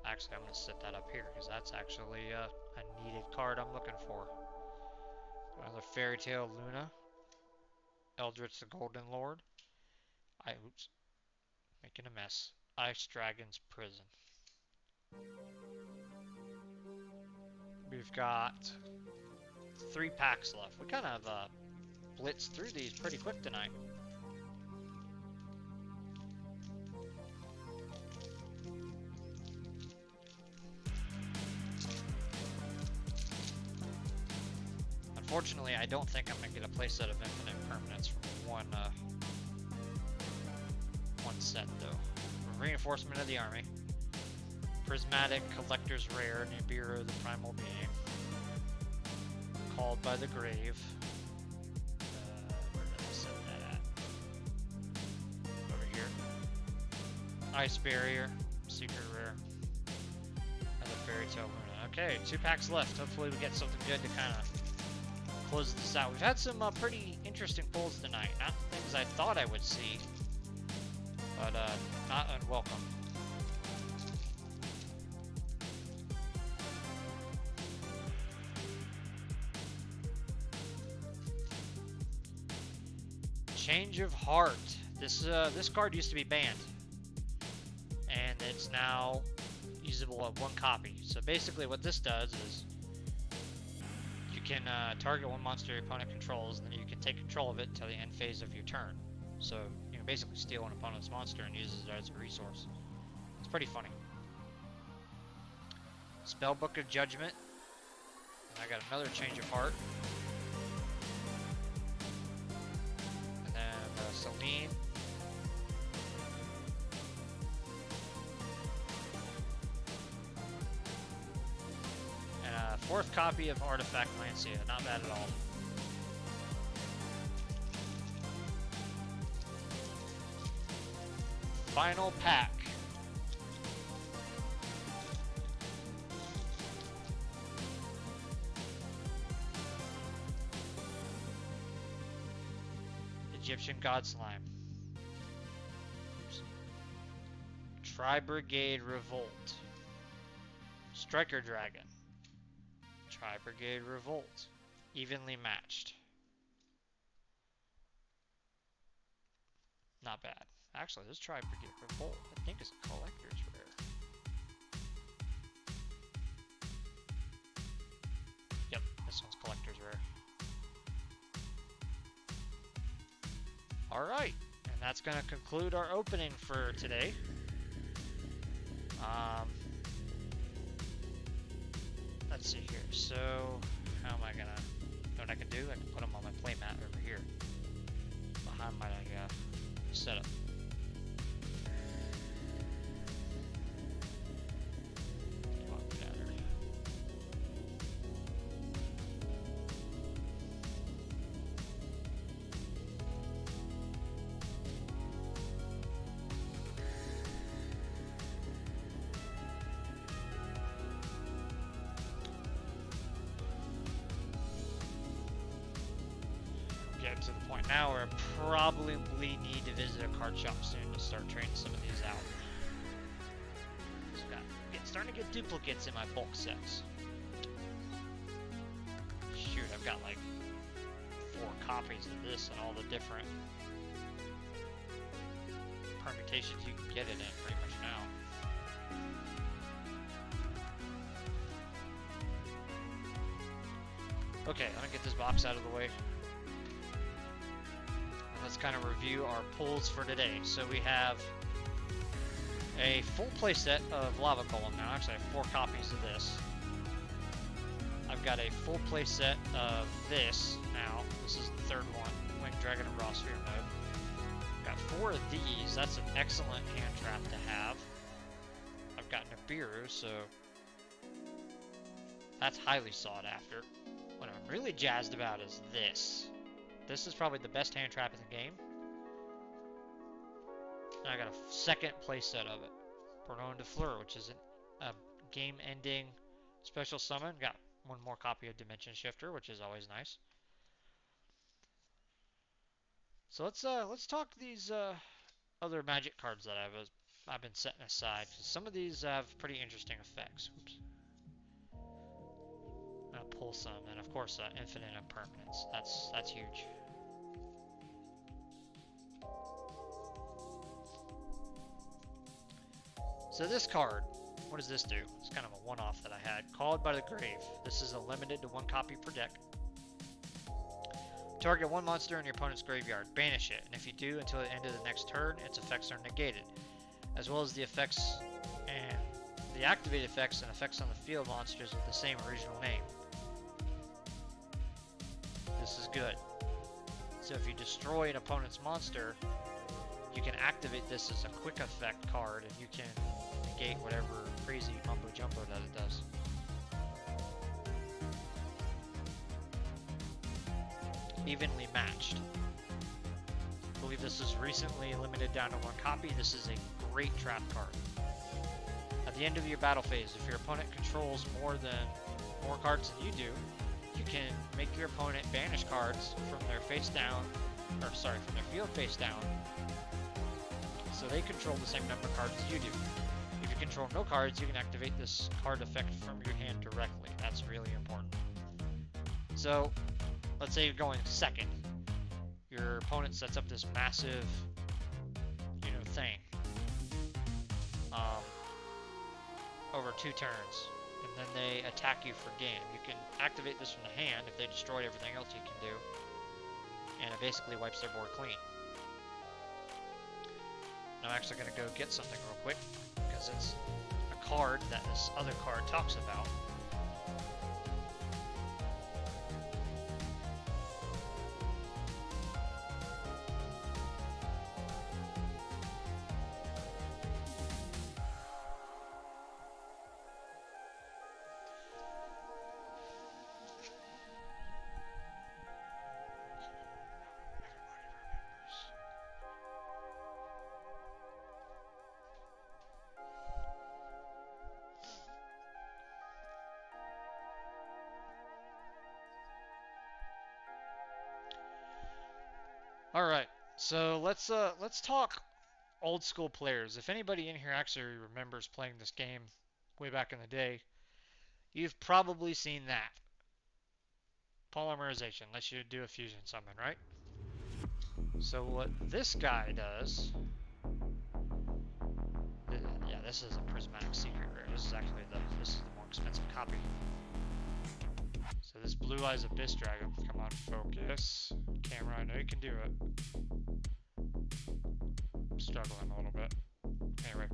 Actually, I'm going to set that up here because that's actually a needed card I'm looking for. Another Fairy Tale Luna. Eldritch the Golden Lord. Oops. Making a mess. Ice Dragon's Prison. We've got 3 packs left. We kind of blitzed through these pretty quick tonight. Unfortunately, I don't think I'm going to get a playset of Infinite Permanence from one set, though. Reinforcement of the Army. Prismatic Collector's Rare, Nibiru the Primal Being. Called by the Grave. Where did I set that at? Over here. Ice Barrier, Secret Rare. Another Fairy Tale Luna. Okay, 2 packs left. Hopefully we get something good to kind of close this out. We've had some pretty interesting pulls tonight. Not things I thought I would see, but not unwelcome. Change of Heart. This card used to be banned, and it's now usable at 1 copy. So basically, what this does is you can target one monster your opponent controls, and then you can take control of it until the end phase of your turn. So you can basically steal an opponent's monster and use it as a resource. It's pretty funny. Spellbook of Judgment. And I got another Change of Heart. And then Celine. And a 4th copy of Artifact Lancia. Not bad at all. Final pack. Egyptian God Slime. Oops. Tri-Brigade Revolt. Striker Dragon. Tri-Brigade Revolt. Evenly matched. Not bad. Actually, this Tri-Brigade Revolt, I think, is a collector's rare. Yep, this one's collector's rare. Alright, and that's going to conclude our opening for today. Let's see here. So, how am I going to... You know what I can do? I can put them on my playmat over here. Behind my setup. Come on, get out of here. Getting to the point now where I probably need to visit a card shop soon to start trading some of these out. Starting to get duplicates in my bulk sets. Shoot, I've got like 4 copies of this and all the different permutations you can get it in pretty much now. Okay, I'm gonna get this box out of the way. Let's kind of review our pulls for today. So we have a full playset of Lava Golem now. Actually, I have 4 copies of this. I've got a full playset of this now. This is the 3rd one, Winged Dragon and Raw Sphere mode. Got 4 of these. That's an excellent hand trap to have. I've got Nibiru, so that's highly sought after. What I'm really jazzed about is this. This is probably the best hand trap in the game. And I got a 2nd playset of it. Burnow de Fleur, which is a game-ending special summon. Got 1 more copy of Dimension Shifter, which is always nice. So let's talk these other Magic cards that I've been setting aside. 'Cause some of these have pretty interesting effects. Oops. I'll pull some, and of course, Infinite Impermanence. That's huge. So this card, what does this do? It's kind of a one-off that I had. Called by the Grave. This is a limited to 1 copy per deck. Target 1 monster in your opponent's graveyard. Banish it, and if you do, until the end of the next turn, its effects are negated, as well as the effects and the activated effects and effects on the field monsters with the same original name. This is good. So if you destroy an opponent's monster, you can activate this as a quick effect card, and you can negate whatever crazy mumbo jumbo that it does. Evenly matched. I believe this is recently limited down to 1 copy. This is a great trap card. At the end of your battle phase, if your opponent controls more cards than you do, you can make your opponent banish cards from their face down, from their field face down, so they control the same number of cards as you do. If you control no cards, you can activate this card effect from your hand directly. That's really important. So, let's say you're going 2nd. Your opponent sets up this massive, thing over 2 turns, and then they attack you for game. You can activate this from the hand if they destroyed everything else you can do, and it basically wipes their board clean. I'm actually going to go get something real quick, because it's a card that this other card talks about. All right, so let's talk old school players. If anybody in here actually remembers playing this game way back in the day, You've probably seen that. Polymerization lets you do a fusion summon, right? So what this guy does, yeah, this is a prismatic secret rare. This is actually this is the more expensive copy. So this Blue Eyes Abyss Dragon, come on, focus. Camera, I know you can do it. I'm struggling a little bit. Anyway,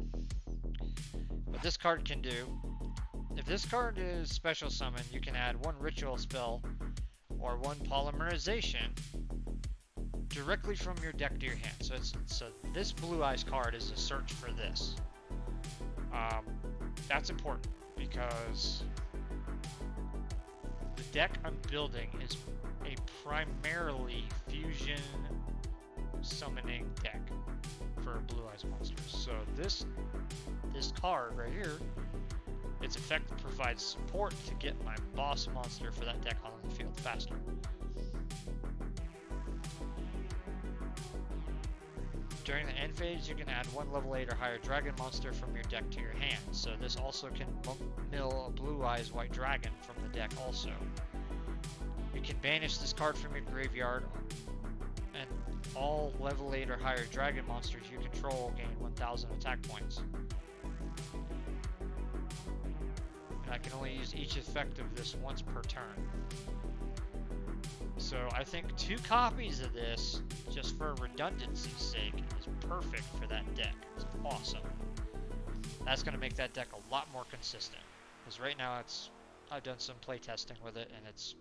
what this card can do, if this card is special summon, you can add one ritual spell or one polymerization directly from your deck to your hand. So this Blue Eyes card is a search for this. That's important because the deck I'm building is a primarily fusion summoning deck for Blue Eyes monsters. So this card right here, its effect provides support to get my boss monster for that deck on the field faster. During the end phase, you can add one level 8 or higher dragon monster from your deck to your hand. So this also can mill a Blue Eyes White Dragon from the deck also. You can banish this card from your graveyard, and all level 8 or higher dragon monsters you control gain 1000 attack points. And I can only use each effect of this once per turn. So I think 2 copies of this, just for redundancy's sake, is perfect for that deck. It's awesome. That's going to make that deck a lot more consistent. Because right now I've done some play testing with it, and it's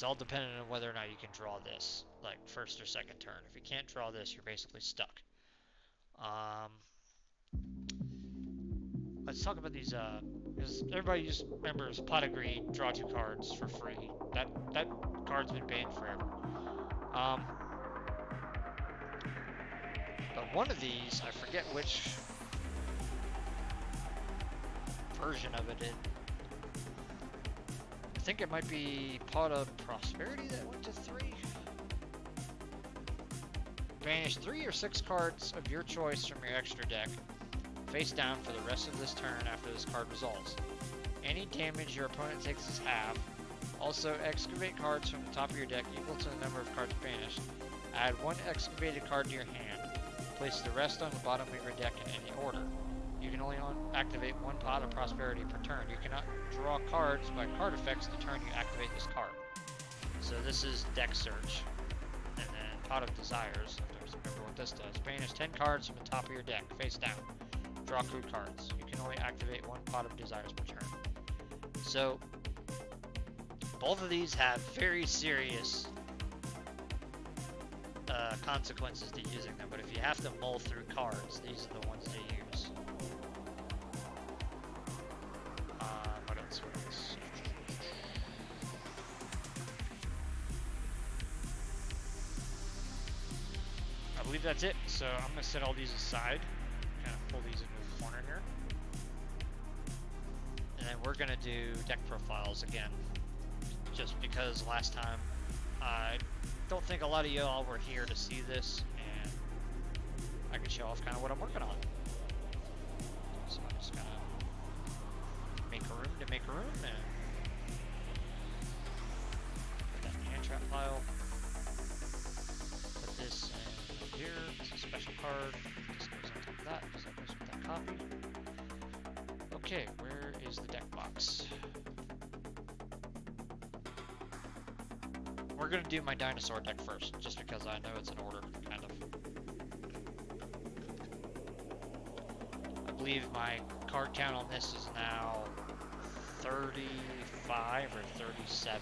all dependent on whether or not you can draw this, like first or second turn. If you can't draw this, you're basically stuck. Let's talk about these, because everybody just remembers Pot of Greed, draw 2 cards for free. That card's been banned forever. But one of these, I forget which version of it is. I think it might be Pot of Prosperity that went to 3. Banish 3 or 6 cards of your choice from your extra deck, face down for the rest of this turn after this card resolves. Any damage your opponent takes is half. Also, excavate cards from the top of your deck equal to the number of cards banished. Add 1 excavated card to your hand. Place the rest on the bottom of your deck in any order. You can only activate 1 Pot of Prosperity per turn. You cannot draw cards by card effects the turn you activate this card. So this is Deck Search. And then Pot of Desires. I don't remember what this does. Banish 10 cards from the top of your deck, face down. Draw crew cards. You can only activate 1 Pot of Desires per turn. So, both of these have very serious consequences to using them, but if you have to mull through cards, these are the ones to use. What else? I believe that's it, so I'm going to set all these aside, kind of pull these into the corner here. And then we're going to do deck profiles again, just because last time I don't think a lot of y'all were here to see this, and I can show off kind of what I'm working on. So I'm just gonna make a room to make a room, and put that in the hand trap pile. Put this in here. It's a special card. This goes on top of that because that goes with that copy. Okay, where is the deck box? We're going to do my dinosaur deck first, just because I know it's in order, kind of. I believe my card count on this is now 35 or 37.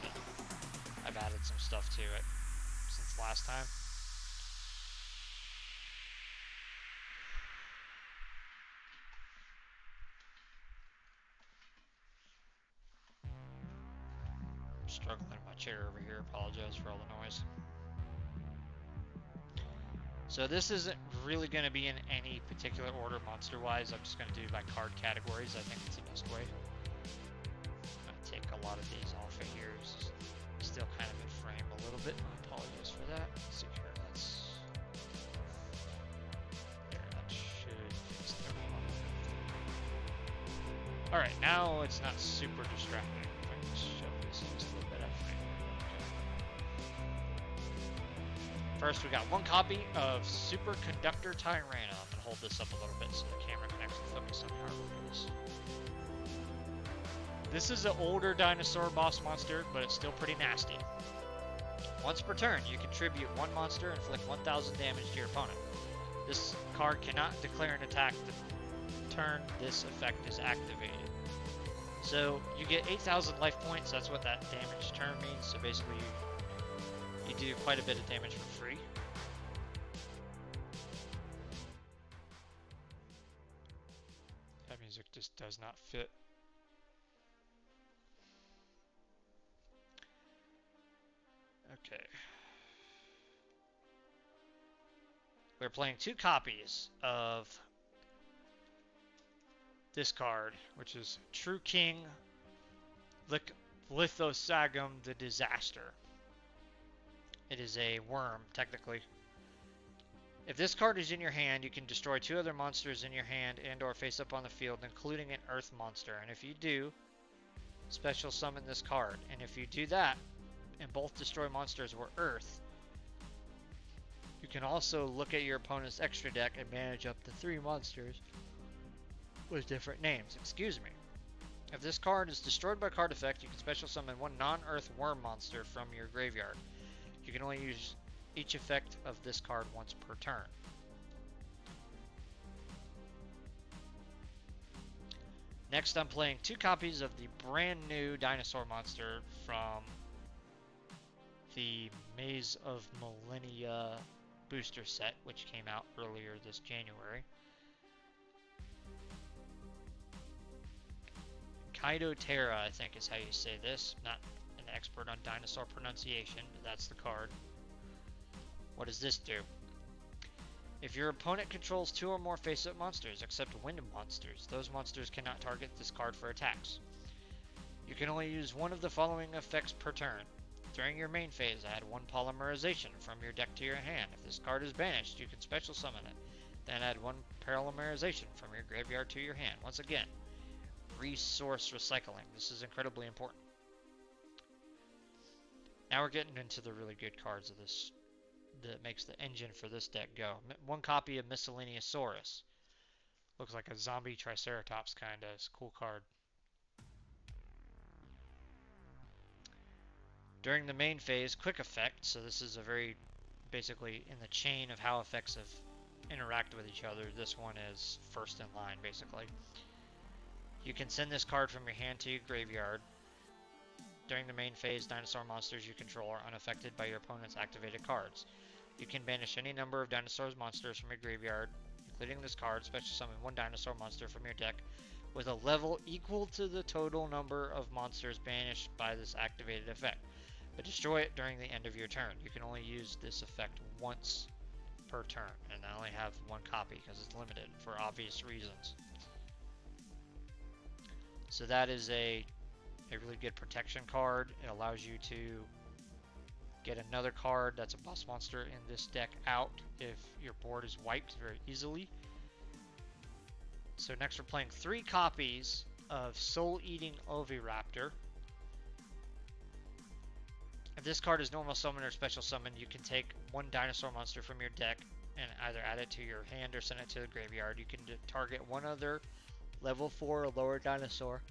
I've added some stuff to it since last time. Struggling in my chair over here. Apologize for all the noise. So this isn't really going to be in any particular order monster wise. I'm just going to do by card categories. I think it's the best way. I'm going to take a lot of these off of here. It's still kind of in frame a little bit. I apologize for that. Let's see here. That should fix everyone. Alright, now it's not super distracting. If I can shove this just a little bit out of frame. Okay. First, we got one copy of Superconductor Tyrannus. I'm going to hold this up a little bit so the camera can actually focus on how I look at this. This is an older dinosaur boss monster, but it's still pretty nasty. Once per turn, you contribute one monster and inflict 1,000 damage to your opponent. This card cannot declare an attack the turn this effect is activated. So you get 8,000 life points, that's what that damage turn means, so basically you do quite a bit of damage for free. That music just does not fit. Okay. We're playing two copies of this card, which is True King Lithosagum the Disaster. It is a worm, technically. If this card is in your hand, you can destroy two other monsters in your hand and or face up on the field, including an earth monster. And if you do, special summon this card. And if you do that, and both destroy monsters were earth, you can also look at your opponent's extra deck and manage up to 3 monsters with different names. Excuse me. If this card is destroyed by card effect, you can special summon one non-earth worm monster from your graveyard. You can only use each effect of this card once per turn. Next, I'm playing 2 copies of the brand new dinosaur monster from the Maze of Millennia booster set, which came out earlier this January. Kaidotera, I think is how you say this. Not an expert on dinosaur pronunciation, but that's the card. What does this do? If your opponent controls 2 or more face-up monsters, except wind monsters, those monsters cannot target this card for attacks. You can only use one of the following effects per turn. During your main phase, add 1 polymerization from your deck to your hand. If this card is banished, you can special summon it. Then add 1 polymerization from your graveyard to your hand. Once again, resource recycling. This is incredibly important. Now we're getting into the really good cards of this that makes the engine for this deck go. 1 copy of Miscellaneousaurus. Looks like a zombie Triceratops kind of. It's a cool card. During the main phase, quick effect. So this is a very, basically in the chain of how effects have interact with each other. This one is first in line, basically. You can send this card from your hand to your graveyard. During the main phase, dinosaur monsters you control are unaffected by your opponent's activated cards. You can banish any number of dinosaur monsters from your graveyard, including this card. Special summon 1 dinosaur monster from your deck with a level equal to the total number of monsters banished by this activated effect, but destroy it during the end of your turn. You can only use this effect once per turn, and I only have 1 copy because it's limited for obvious reasons. So that is a really good protection card. It allows you to get another card that's a boss monster in this deck out if your board is wiped very easily. So next we're playing 3 copies of Soul Eating Oviraptor. If this card is normal summon or special summon, you can take 1 dinosaur monster from your deck and either add it to your hand or send it to the graveyard. You can target 1 other level 4 or lower dinosaur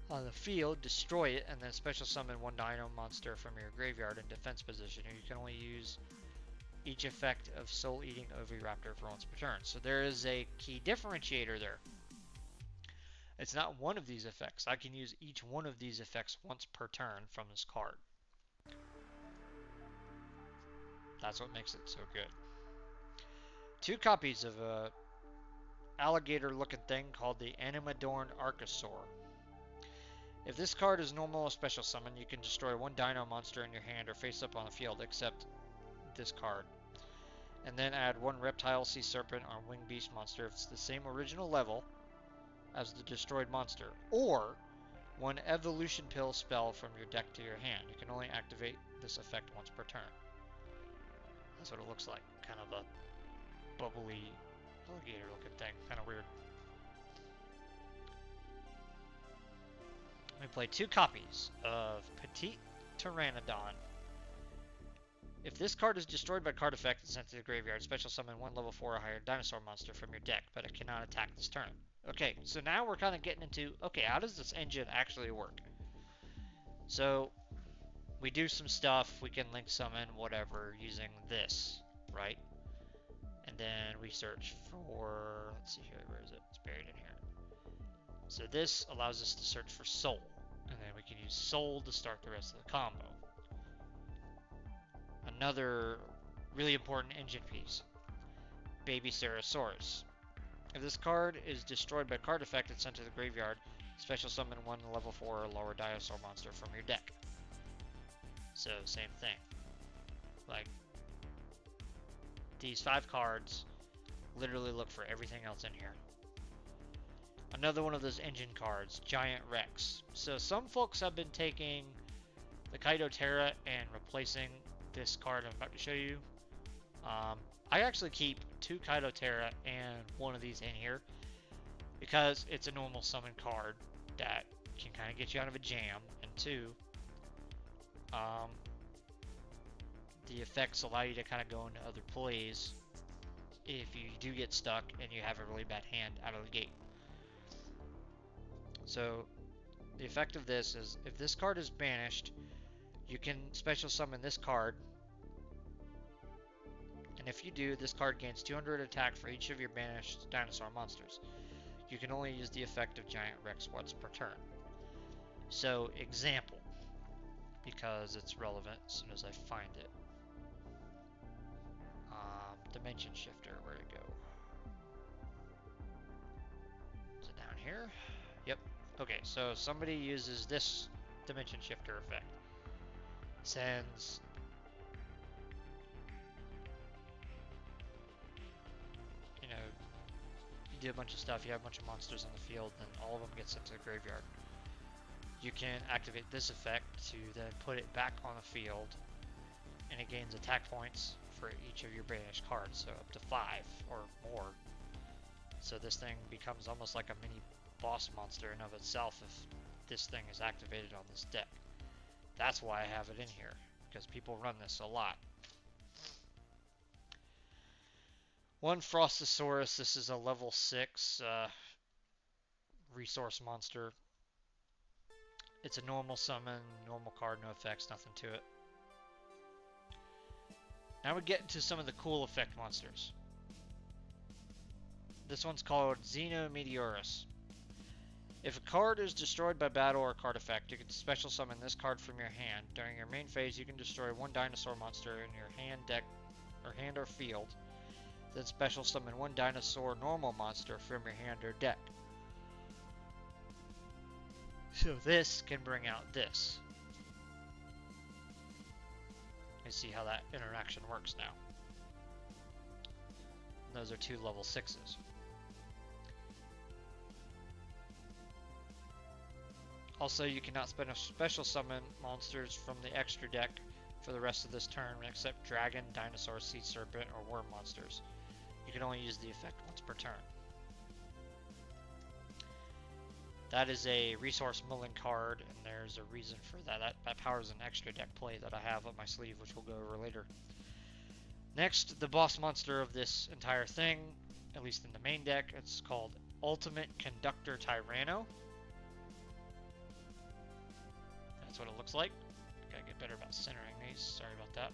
on the field, destroy it, and then special summon 1 dino monster from your graveyard in defense position. And you can only use each effect of Soul Eating Oviraptor for once per turn. So there is a key differentiator there. It's not one of these effects. I can use each one of these effects once per turn from this card. That's what makes it so good. 2 copies of a alligator looking thing called the Animadorn Archosaur. If this card is normal or special summon, you can destroy 1 dino monster in your hand or face up on the field except this card. And then add 1 reptile, sea serpent, or winged beast monster if it's the same original level as the destroyed monster. Or 1 evolution pill spell from your deck to your hand. You can only activate this effect once per turn. That's what it looks like. Kind of a bubbly alligator looking thing. Kind of weird. We play 2 copies of Petite Pteranodon. If this card is destroyed by card effect and sent to the graveyard, special summon 1 level 4 or higher dinosaur monster from your deck, but it cannot attack this turn. Okay, so now we're kind of getting into, okay, how does this engine actually work? So, we do some stuff, we can link summon whatever using this, right? And then we search for, let's see here, where is it? It's buried in here. So this allows us to search for soul, and then we can use soul to start the rest of the combo. Another really important engine piece, Baby Ceratosaurus. If this card is destroyed by card effect and sent to the graveyard, special summon 1 level 4 or lower dinosaur monster from your deck. So same thing. Like, these 5 cards literally look for everything else in here. Another one of those engine cards, Giant Rex. So some folks have been taking the Kaidotera and replacing this card I'm about to show you. I actually keep 2 Kaidotera and 1 of these in here because it's a normal summon card that can kind of get you out of a jam, and 2, the effects allow you to kind of go into other plays if you do get stuck and you have a really bad hand out of the gate. So the effect of this is, if this card is banished, you can special summon this card, and if you do, this card gains 200 attack for each of your banished dinosaur monsters. You can only use the effect of Giant Rex once per turn. So, example, because it's relevant as soon as I find it. Dimension Shifter, where'd it go? Is it down here? Yep. Okay, so somebody uses this Dimension Shifter effect. Sends you do a bunch of stuff, you have a bunch of monsters on the field, and all of them get sent to the graveyard. You can activate this effect to then put it back on the field, and it gains attack points for each of your banished cards, so up to 5 or more. So this thing becomes almost like a mini boss monster in of itself if this thing is activated on this deck. That's why I have it in here, because people run this a lot. 1 Frostosaurus, this is a level 6 resource monster. It's a normal summon, normal card, no effects, nothing to it. Now we get into some of the cool effect monsters. This one's called Xenometeorus. If a card is destroyed by battle or card effect, you can special summon this card from your hand. During your main phase, you can destroy 1 dinosaur monster in your hand, deck, or hand or field. Then special summon 1 dinosaur normal monster from your hand or deck. So this can bring out this. You see how that interaction works now. Those are 2 level 6s. Also, you cannot special summon monsters from the extra deck for the rest of this turn except dragon, dinosaur, sea serpent, or worm monsters. You can only use the effect once per turn. That is a resource milling card, and there's a reason for that. That powers an extra deck play that I have up my sleeve, which we'll go over later. Next, the boss monster of this entire thing, at least in the main deck, it's called Ultimate Conductor Tyranno. That's what it looks like. Gotta get better about centering these, sorry about that.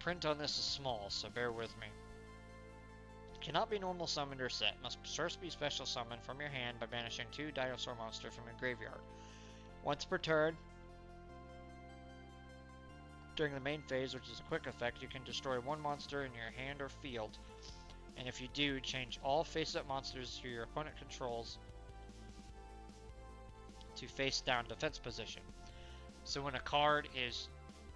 Print on this is small, so bear with me. Cannot be normal summoned or set. Must first be special summoned from your hand by banishing 2 dinosaur monster from your graveyard. Once per turn, during the main phase, which is a quick effect, you can destroy 1 monster in your hand or field. And if you do, change all face-up monsters your opponent controls to face-down defense position. So when a card is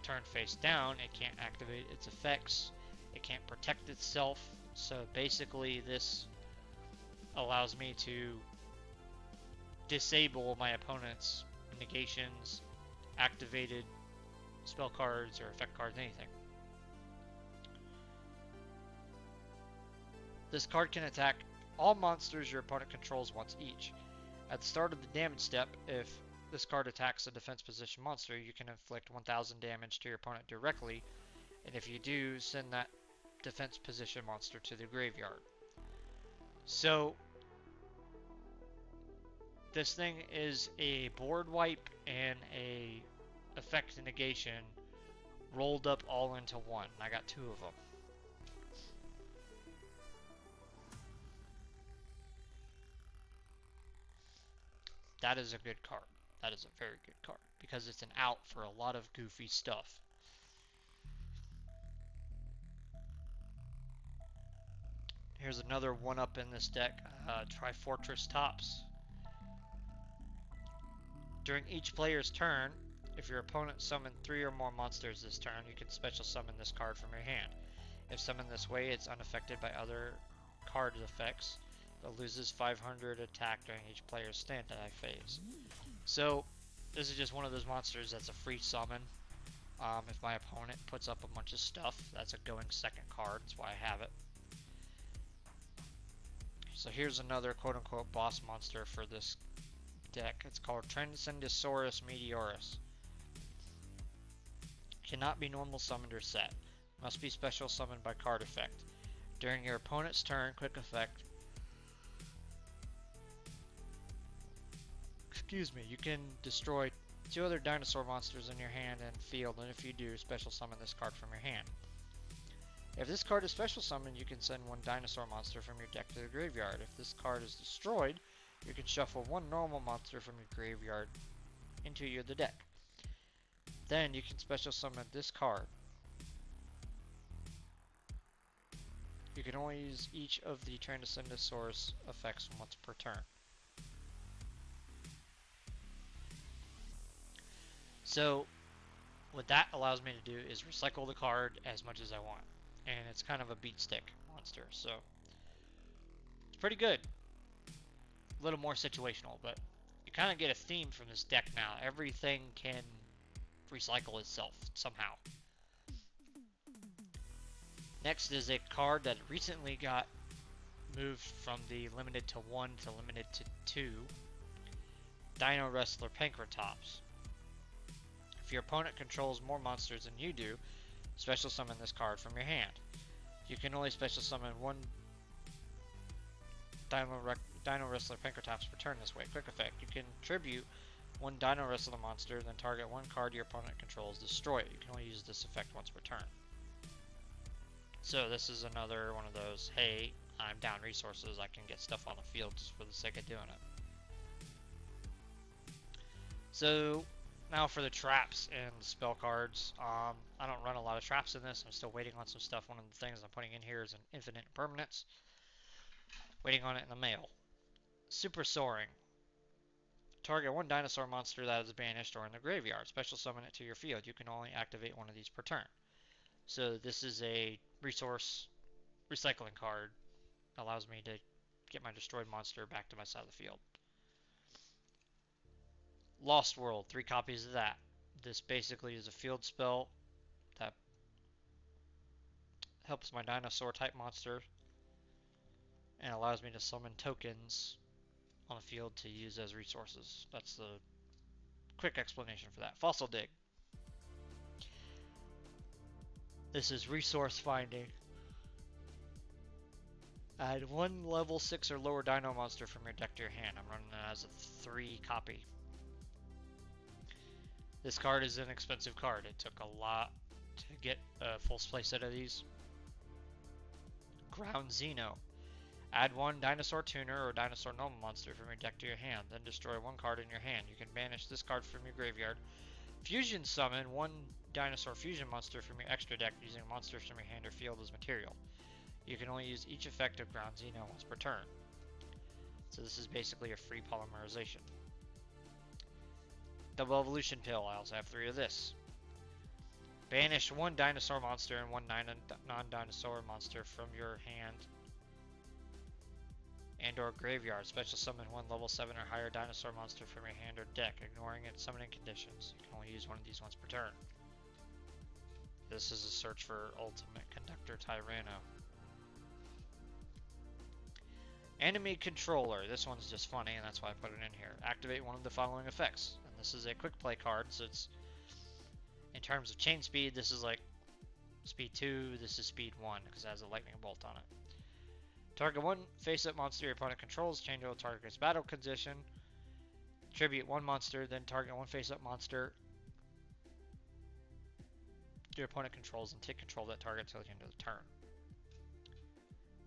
turned face down, it can't activate its effects, it can't protect itself. So basically this allows me to disable my opponent's negations, activated spell cards or effect cards, anything. This card can attack all monsters your opponent controls once each. At the start of the damage step, if this card attacks a defense position monster, you can inflict 1000 damage to your opponent directly, and if you do, send that defense position monster to the graveyard. So this thing is a board wipe and a effect negation rolled up all into one. I got two of them. That is a good card. That is a very good card because it's an out for a lot of goofy stuff. Here's another one up in this deck, Trifortress Tops. During each player's turn, if your opponent summoned 3 or more monsters this turn, you can special summon this card from your hand. If summoned this way, it's unaffected by other card effects, but loses 500 attack during each player's standby phase. So, this is just one of those monsters that's a free summon. If my opponent puts up a bunch of stuff, that's a going second card, that's why I have it. So here's another quote-unquote boss monster for this deck. It's called Transcendosaurus Meteorus. Cannot be normal summoned or set. Must be special summoned by card effect. During your opponent's turn, quick effect. Excuse me, you can destroy 2 other dinosaur monsters in your hand and field, and if you do, special summon this card from your hand. If this card is special summoned, you can send 1 dinosaur monster from your deck to the graveyard. If this card is destroyed, you can shuffle 1 normal monster from your graveyard into the deck. Then you can special summon this card. You can only use each of the Transcendosaurus effects once per turn. So, what that allows me to do is recycle the card as much as I want. And it's kind of a beat stick monster, so it's pretty good. A little more situational, but you kind of get a theme from this deck now. Everything can recycle itself somehow. Next is a card that recently got moved from the limited to 1 to limited to 2. Dino Wrestler Pankratops. If your opponent controls more monsters than you do, special summon this card from your hand. You can only special summon 1 Dino Wrestler Pankratops per turn this way. Quick effect. You can tribute 1 Dino Wrestler monster, then target 1 card your opponent controls, destroy it. You can only use this effect once per turn. So this is another one of those, hey, I'm down resources, I can get stuff on the field just for the sake of doing it. So now for the traps and the spell cards. I don't run a lot of traps in this. I'm still waiting on some stuff. One of the things I'm putting in here is an infinite impermanence. Waiting on it in the mail. Super Soaring. Target 1 dinosaur monster that is banished or in the graveyard. Special summon it to your field. You can only activate 1 of these per turn. So this is a resource recycling card. Allows me to get my destroyed monster back to my side of the field. Lost World, 3 copies of that. This basically is a field spell that helps my dinosaur type monster and allows me to summon tokens on the field to use as resources. That's the quick explanation for that. Fossil Dig. This is resource finding. Add 1 level 6 or lower dino monster from your deck to your hand. I'm running it as a 3 copy. This card is an expensive card. It took a lot to get a full play set of these. Ground Xeno. Add 1 dinosaur tuner or dinosaur normal monster from your deck to your hand, then destroy 1 card in your hand. You can banish this card from your graveyard. Fusion summon 1 dinosaur fusion monster from your extra deck using monsters from your hand or field as material. You can only use each effect of Ground Xeno once per turn. So this is basically a free polymerization. Double Evolution Pill. I also have 3 of this. Banish 1 dinosaur monster and 1 non-dinosaur monster from your hand and or graveyard. Special summon 1 level 7 or higher dinosaur monster from your hand or deck, ignoring its summoning conditions. You can only use 1 of these once per turn. This is a search for Ultimate Conductor Tyranno. Enemy controller. This one's just funny, and that's why I put it in here. Activate one of the following effects. And this is a quick play card, so it's in terms of chain speed, this is like speed 2, this is speed 1, because it has a lightning bolt on it. Target one face-up monster your opponent controls, change all target's battle condition, tribute one monster, then target one face-up monster your opponent controls and take control of that target until the end of the turn.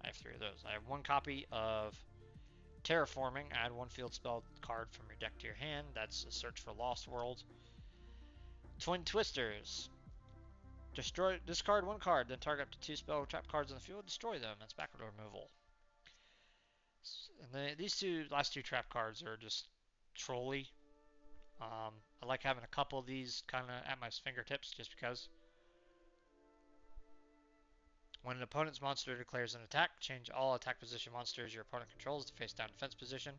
I have 3 of those. I have 1 copy of Terraforming. Add 1 field spell card from your deck to your hand. That's a search for Lost World. Twin Twisters. Discard 1 card, then target up to 2 spell trap cards on the field. Destroy them. That's backward removal. And these last two trap cards are just trolly. I like having a couple of these kind of at my fingertips just because. When an opponent's monster declares an attack, change all attack position monsters your opponent controls to face down defense position.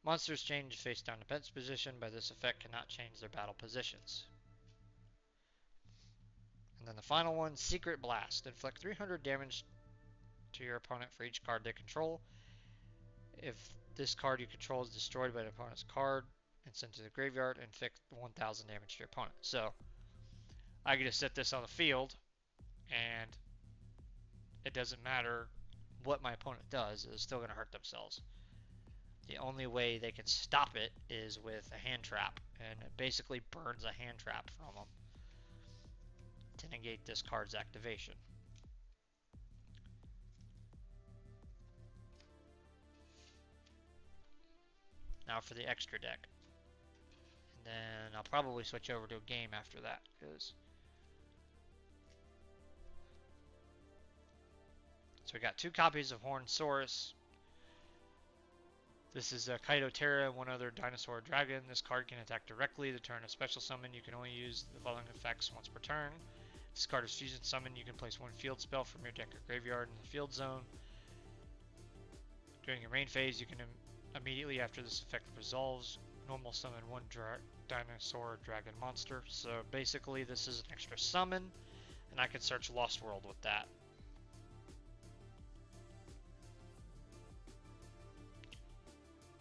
Monsters change face down defense position by this effect cannot change their battle positions. And then the final one, Secret Blast. Inflict 300 damage to your opponent for each card they control. If this card you control is destroyed by an opponent's card and sent to the graveyard, inflict 1000 damage to your opponent. So I can just set this on the field, and it doesn't matter what my opponent does, it's still going to hurt themselves. The only way they can stop it is with a hand trap, and it basically burns a hand trap from them to negate this card's activation. Now for the extra deck. And then I'll probably switch over to a game after that, because so we got 2 copies of Horned Saurus. This is a Kaido Terra, one other dinosaur dragon. This card can attack directly. The turn of special summon, you can only use the following effects once per turn. This card is fusion summon. You can place 1 field spell from your deck or graveyard in the field zone. During your main phase, you can immediately after this effect resolves, normal summon 1 dinosaur dragon monster. So basically this is an extra summon, and I can search Lost World with that.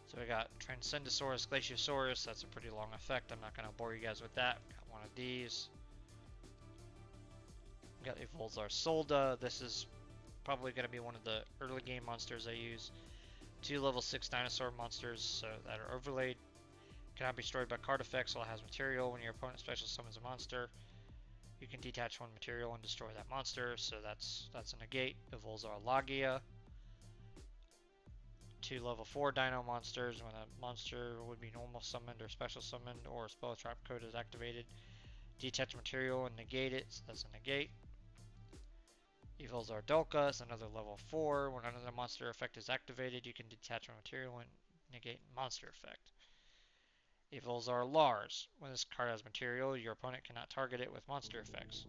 So we got Transcendosaurus, Glaciosaurus. That's a pretty long effect. I'm not going to bore you guys with that. Got one of these. We got Evolzar Solda. This is probably going to be one of the early game monsters I use. 2 level 6 dinosaur monsters that are overlaid. Cannot be destroyed by card effects while it has material. When your opponent special summons a monster, you can detach 1 material and destroy that monster. So that's a negate. Evolzar Lagia. 2 level 4 dino monsters. When a monster would be normal summoned or special summoned or a spell trap code is activated, detach material and negate it. So that's a negate. Evolzar Dolka is another level 4. When another monster effect is activated, you can detach a material and negate monster effect. Evolzar Lars. When this card has material, your opponent cannot target it with monster effects.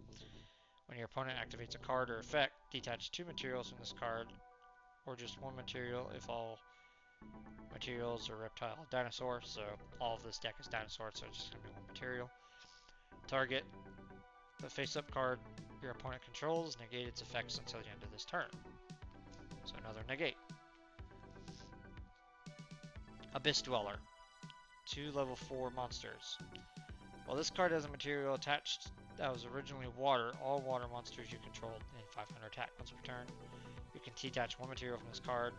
When your opponent activates a card or effect, detach 2 materials from this card, or just 1 material if all materials are reptile or dinosaur. So all of this deck is dinosaur, so it's just going to be 1 material. Target the face-up card your opponent controls, negate its effects until the end of this turn. So another negate. Abyss Dweller. 2 level 4 monsters. While this card has a material attached that was originally water, all water monsters you controlled in 500 attack once per turn. You can detach 1 material from this card.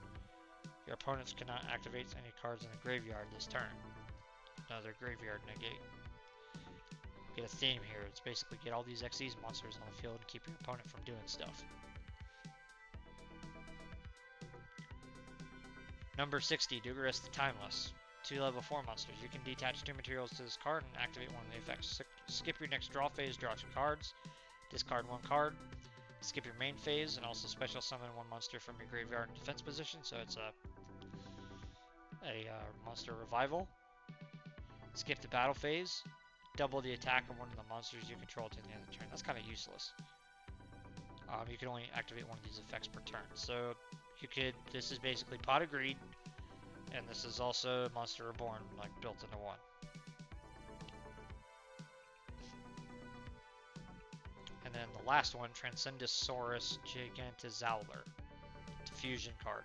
Your opponents cannot activate any cards in the graveyard this turn. Another graveyard negate. Get a theme here. It's basically get all these Xyz monsters on the field and keep your opponent from doing stuff. Number 60, Dugaris the Timeless. 2 level 4 monsters. You can detach 2 materials to this card and activate one of the effects. Skip your next draw phase, draw 2 cards. Discard 1 card. Skip your main phase and also special summon 1 monster from your graveyard in defense position. So it's a monster revival. Skip the battle phase. Double the attack of one of the monsters you control to the end of the turn. That's kind of useless. You can only activate 1 of these effects per turn. So this is basically Pot of Greed, and this is also Monster Reborn, like built into one. And then the last one, Transcendosaurus Gigantizowler. It's a fusion card.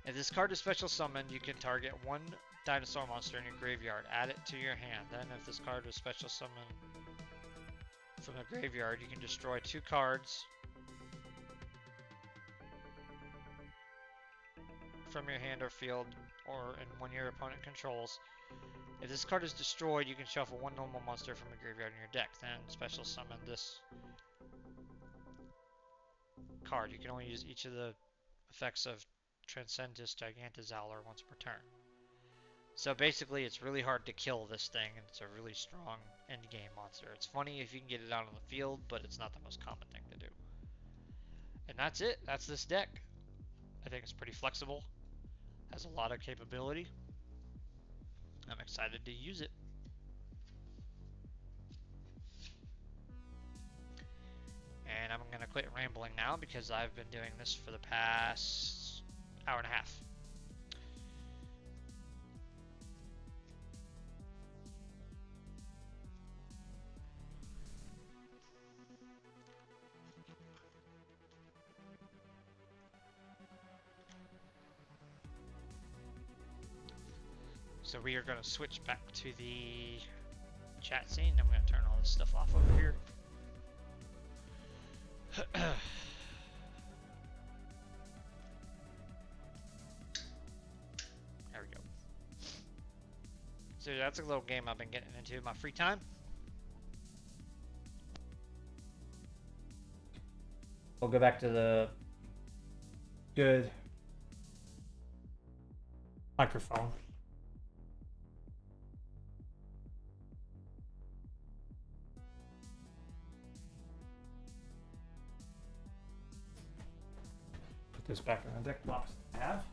If this card is special summoned, you can target one dinosaur monster in your graveyard. Add it to your hand. Then, if this card is special summoned from the graveyard, you can destroy 2 cards from your hand or field, or in one your opponent controls. If this card is destroyed, you can shuffle 1 normal monster from a graveyard in your deck. Then special summon this card. You can only use each of the effects of Transcendus Gigantazowler once per turn. So basically, it's really hard to kill this thing, and it's a really strong end-game monster. It's funny if you can get it out on the field, but it's not the most common thing to do. And that's it. That's this deck. I think it's pretty flexible. Has a lot of capability. I'm excited to use it. And I'm going to quit rambling now because I've been doing this for the past hour and a half. So we are going to switch back to the chat scene. I'm going to turn all this stuff off over here. There we go. So that's a little game I've been getting into in my free time. We'll go back to the good microphone. Put this back in the deck box I have.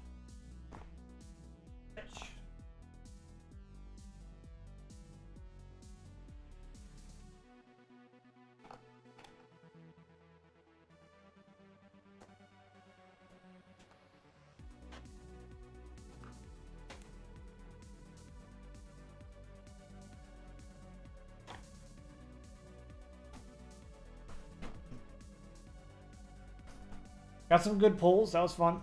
Got some good pulls. That was fun.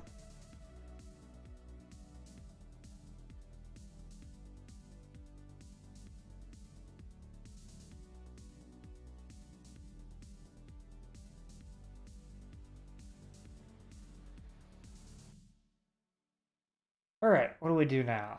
All right, what do we do now?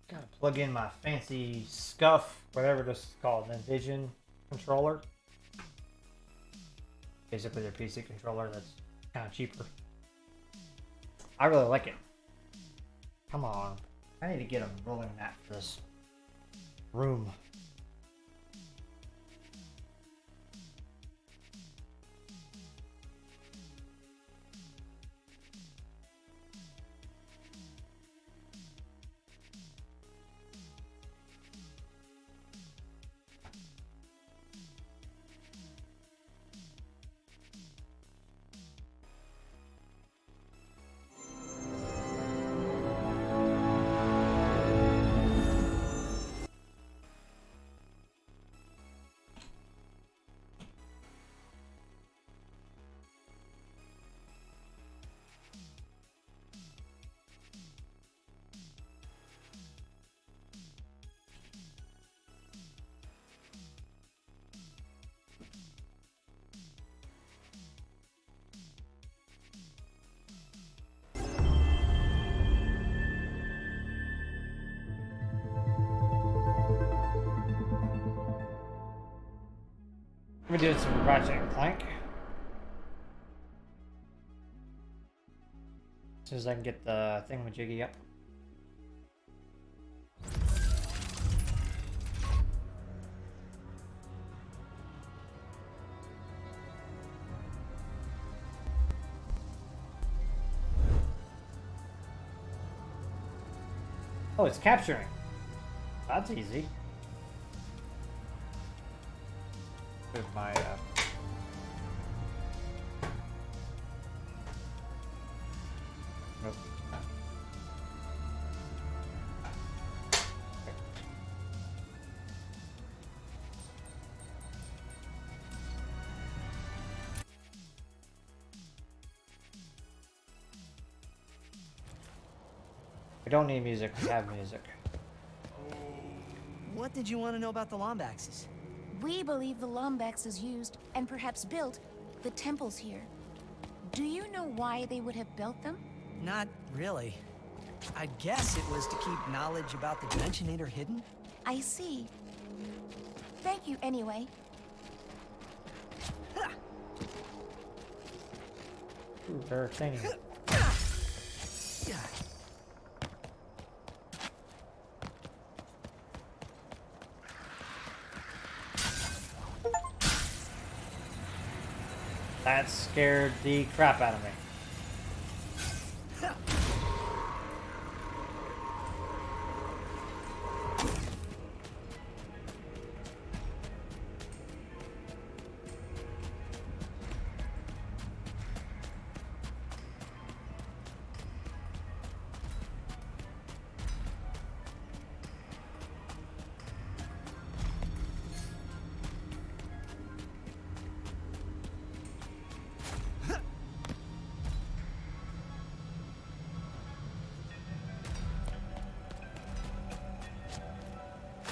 Gotta plug in my fancy scuff, whatever this is called, an Envision controller. Basically their PC controller that's kind of cheaper. I really like it. Come on. I need to get a rolling mat for this room. We're doing some ratchet and clank. As soon as I can get the thingamajiggy up. Oh, it's capturing. That's easy. With my nope. We don't need music, we have music. What did you want to know about the Lombaxes? We believe the Lombaxes used, and perhaps built, the temples here. Do you know why they would have built them? Not really. I'd guess it was to keep knowledge about the Dimensionator hidden. I see. Thank you anyway. Ooh, very exciting. That scared the crap out of me.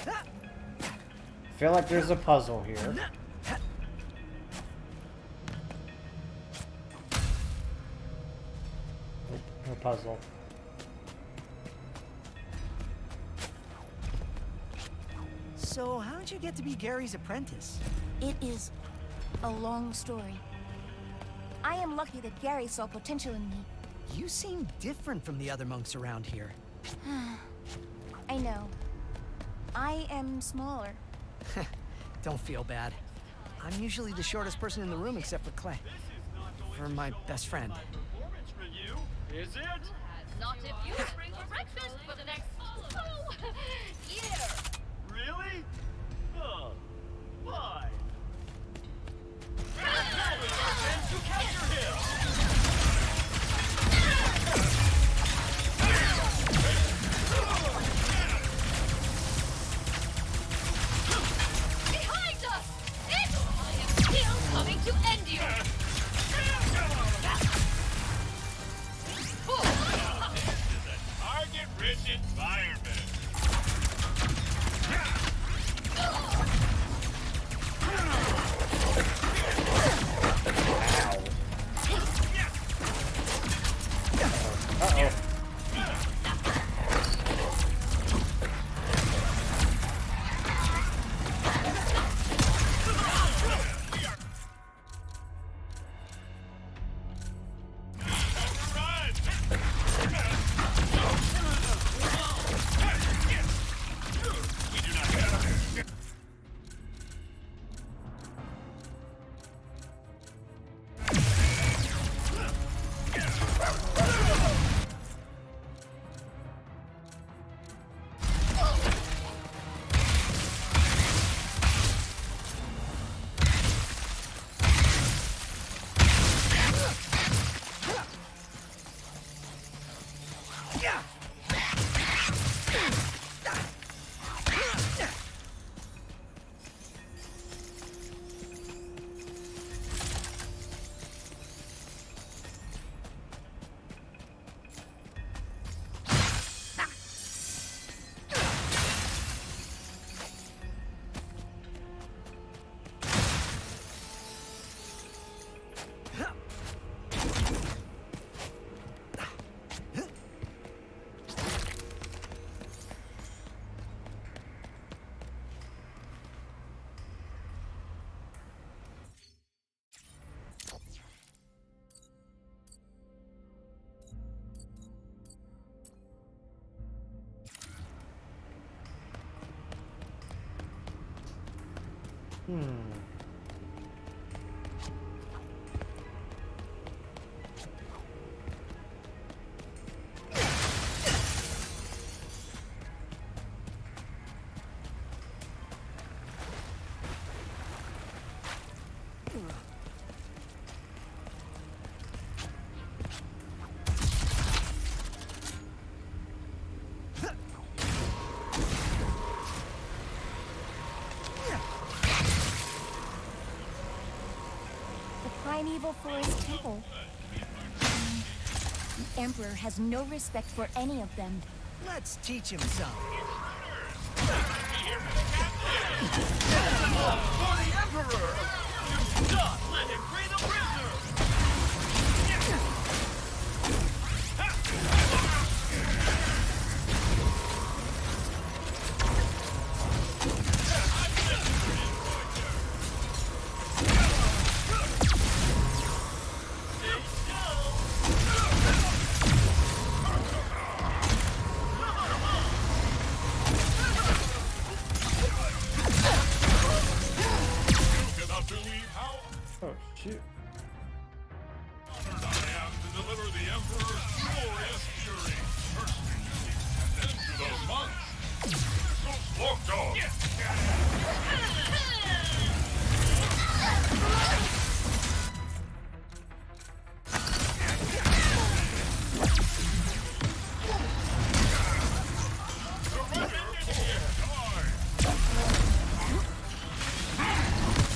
I feel like there's a puzzle here. No puzzle. So, how'd you get to be Gary's apprentice? It is a long story. I am lucky that Gary saw potential in me. You seem different from the other monks around here. I know. I am smaller. Don't feel bad. I'm usually the shortest person in the room except for Clay. For my best friend. Is it? Not if you spring for breakfast for the next year. Really? Oh, why? To capture him! Behind us! I am still coming to end you! Target-rich environment. Hmm. The primeval forest temple. The Emperor has no respect for any of them. Let's teach him some. For the Emperor! Do not let him free the prisoner! Oh shoot. I am to deliver the Emperor's glorious fury. First and then to those monks. Those look dogs.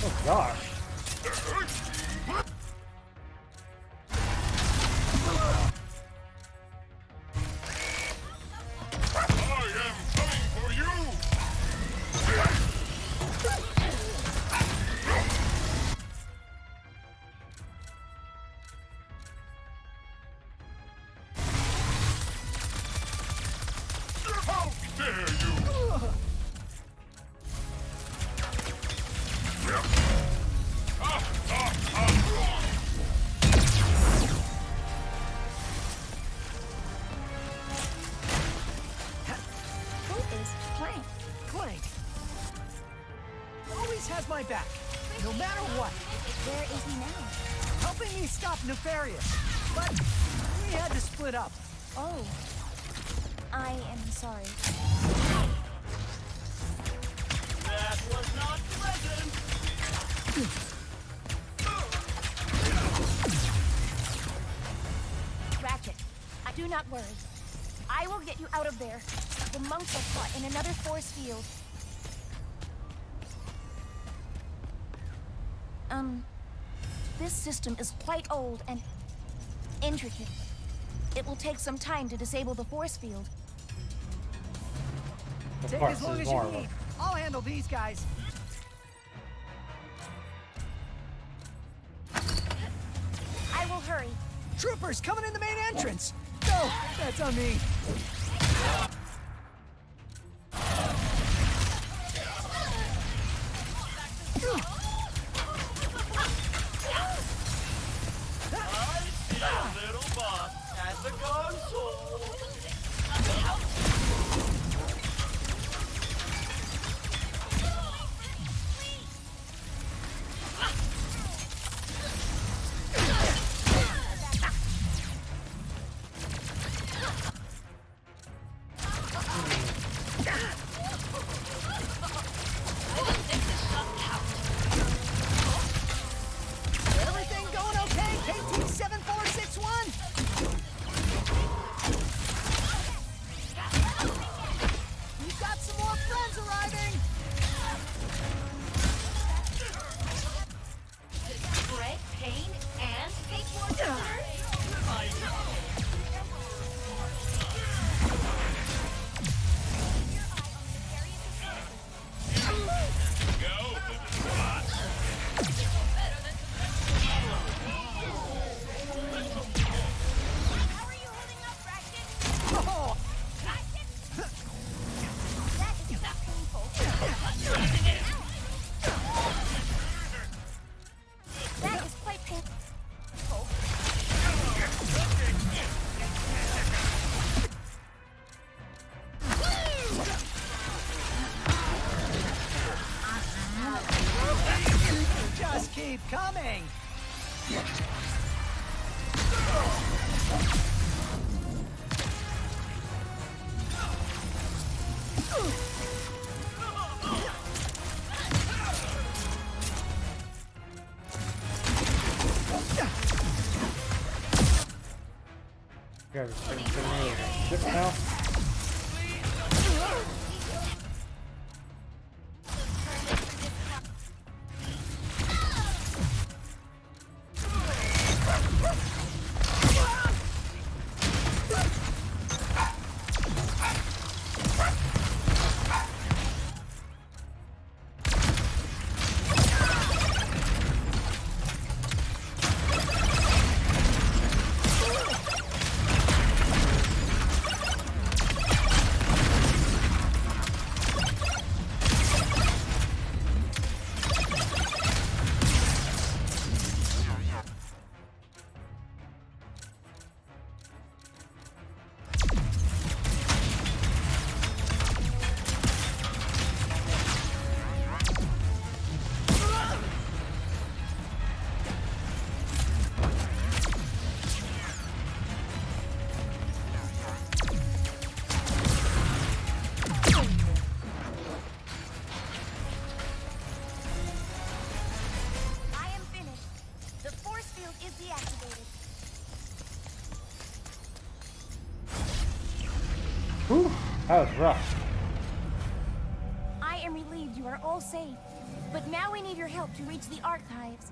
Oh gosh. I am coming for you. How dare you! Who is Clank? Clank. Always has my back, no matter what. Where is he now? Helping me stop Nefarious. But we had to split up. Oh. I am sorry. That was not pleasant! Ratchet, do not worry. I will get you out of there. The monks are caught in another force field. This system is quite old and intricate. It will take some time to disable the force field. Of Take course, as long there's as more you of them. need. I'll handle these guys. I will hurry. Troopers coming in the main entrance. No, that's on me. I see a little boss at the console! Keep coming! You guys are starting to me ship now. Whew, that was rough. I am relieved you are all safe. But now we need your help to reach the archives.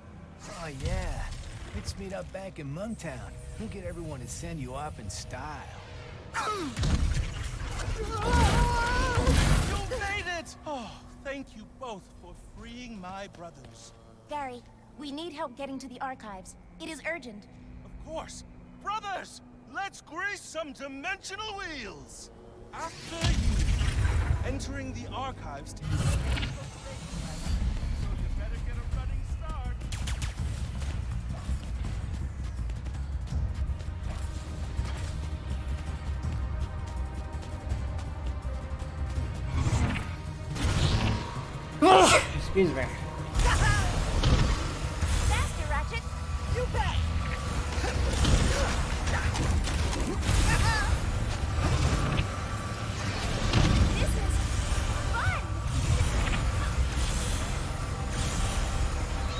Oh, yeah. Let's meet up back in Monktown. We'll get everyone to send you off in style. You made it! Oh, thank you both for freeing my brothers. Gary, we need help getting to the archives. It is urgent. Of course. Brothers, let's grease some dimensional wheels! After you, entering the archives to... So you better get a running start. Excuse me. Faster, Ratchet! You bet! This is fun!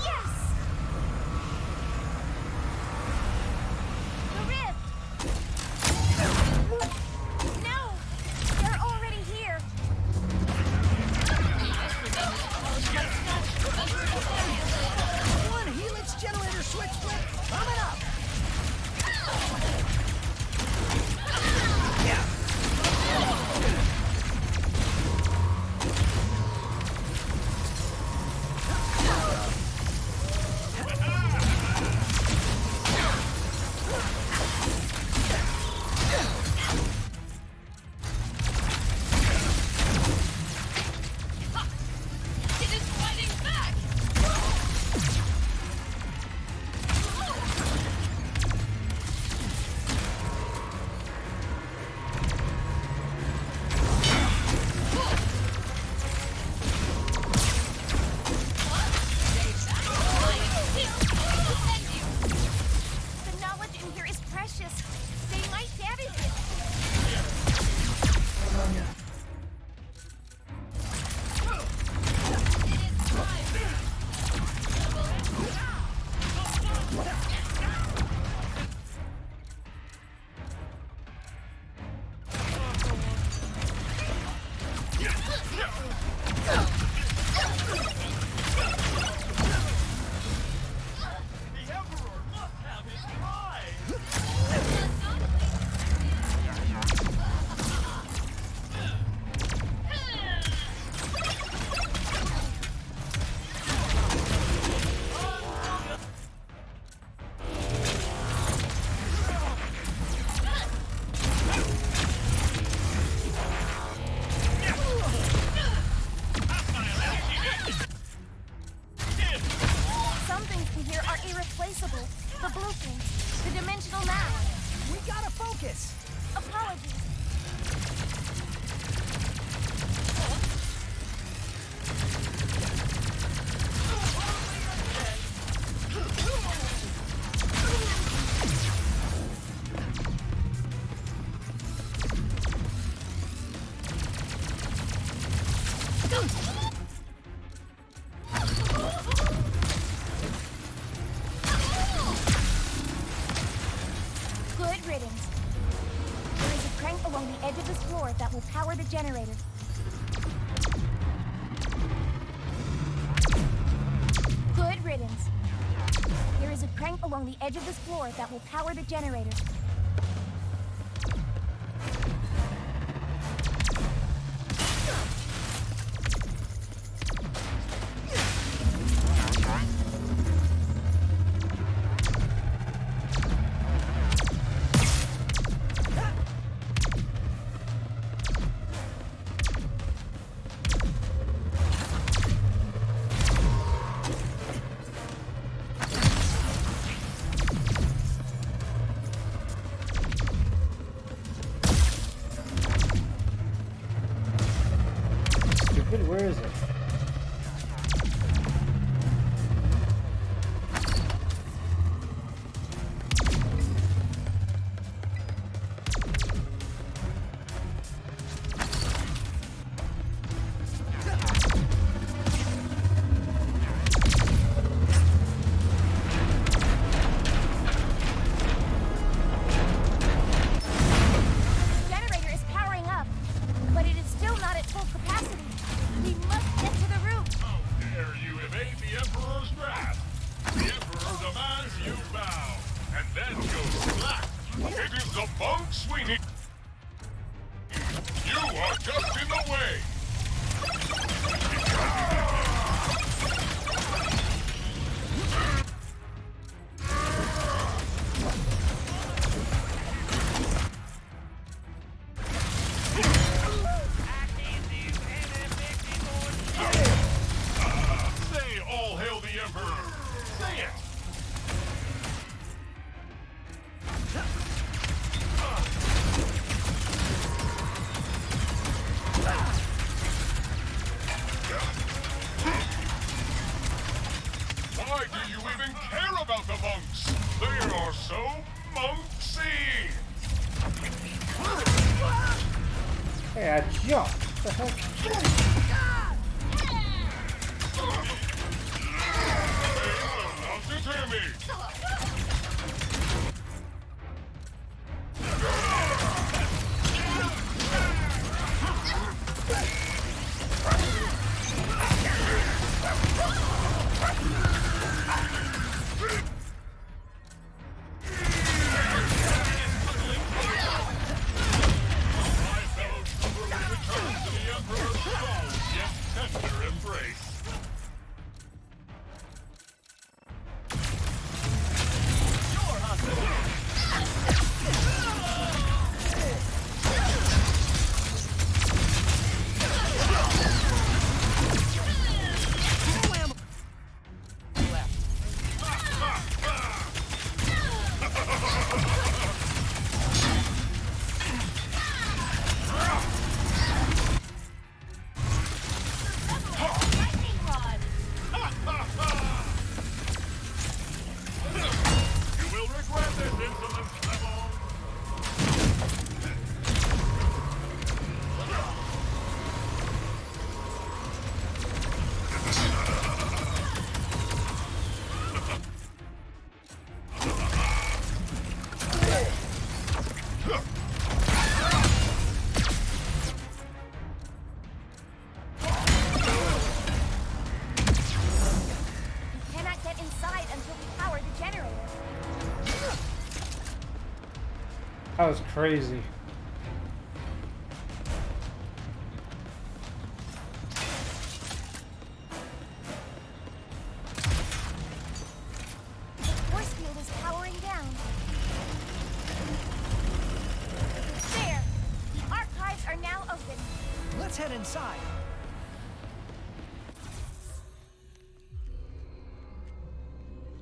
Yes! The rift! No! They're already here! One helix generator switch flip coming up! It is fighting back! The knowledge in here is precious. They might damage it. The Emperor must have his prize! Good riddance. There is a crank along the edge of this floor that will power the generator. Good riddance. There is a crank along the edge of this floor that will power the generator. Where is it? The generator is powering up, but it is still not at full capacity. We must get to the roof. How dare you evade the Emperor's wrath? The Emperor demands you bow, and then go black. It is the monks we need. You are just in the way. Say all hail the Emperor. Say it. Why do you even care about the monks? They are so monksy. Hey, I jumped. What the heck? They will not deter me. My fellow trooper returns to the Emperor's strong yet tender embrace. You will regret this insolent rebel. We cannot get inside until we power the generator. That was crazy. The force field is powering down. There! The archives are now open. Let's head inside.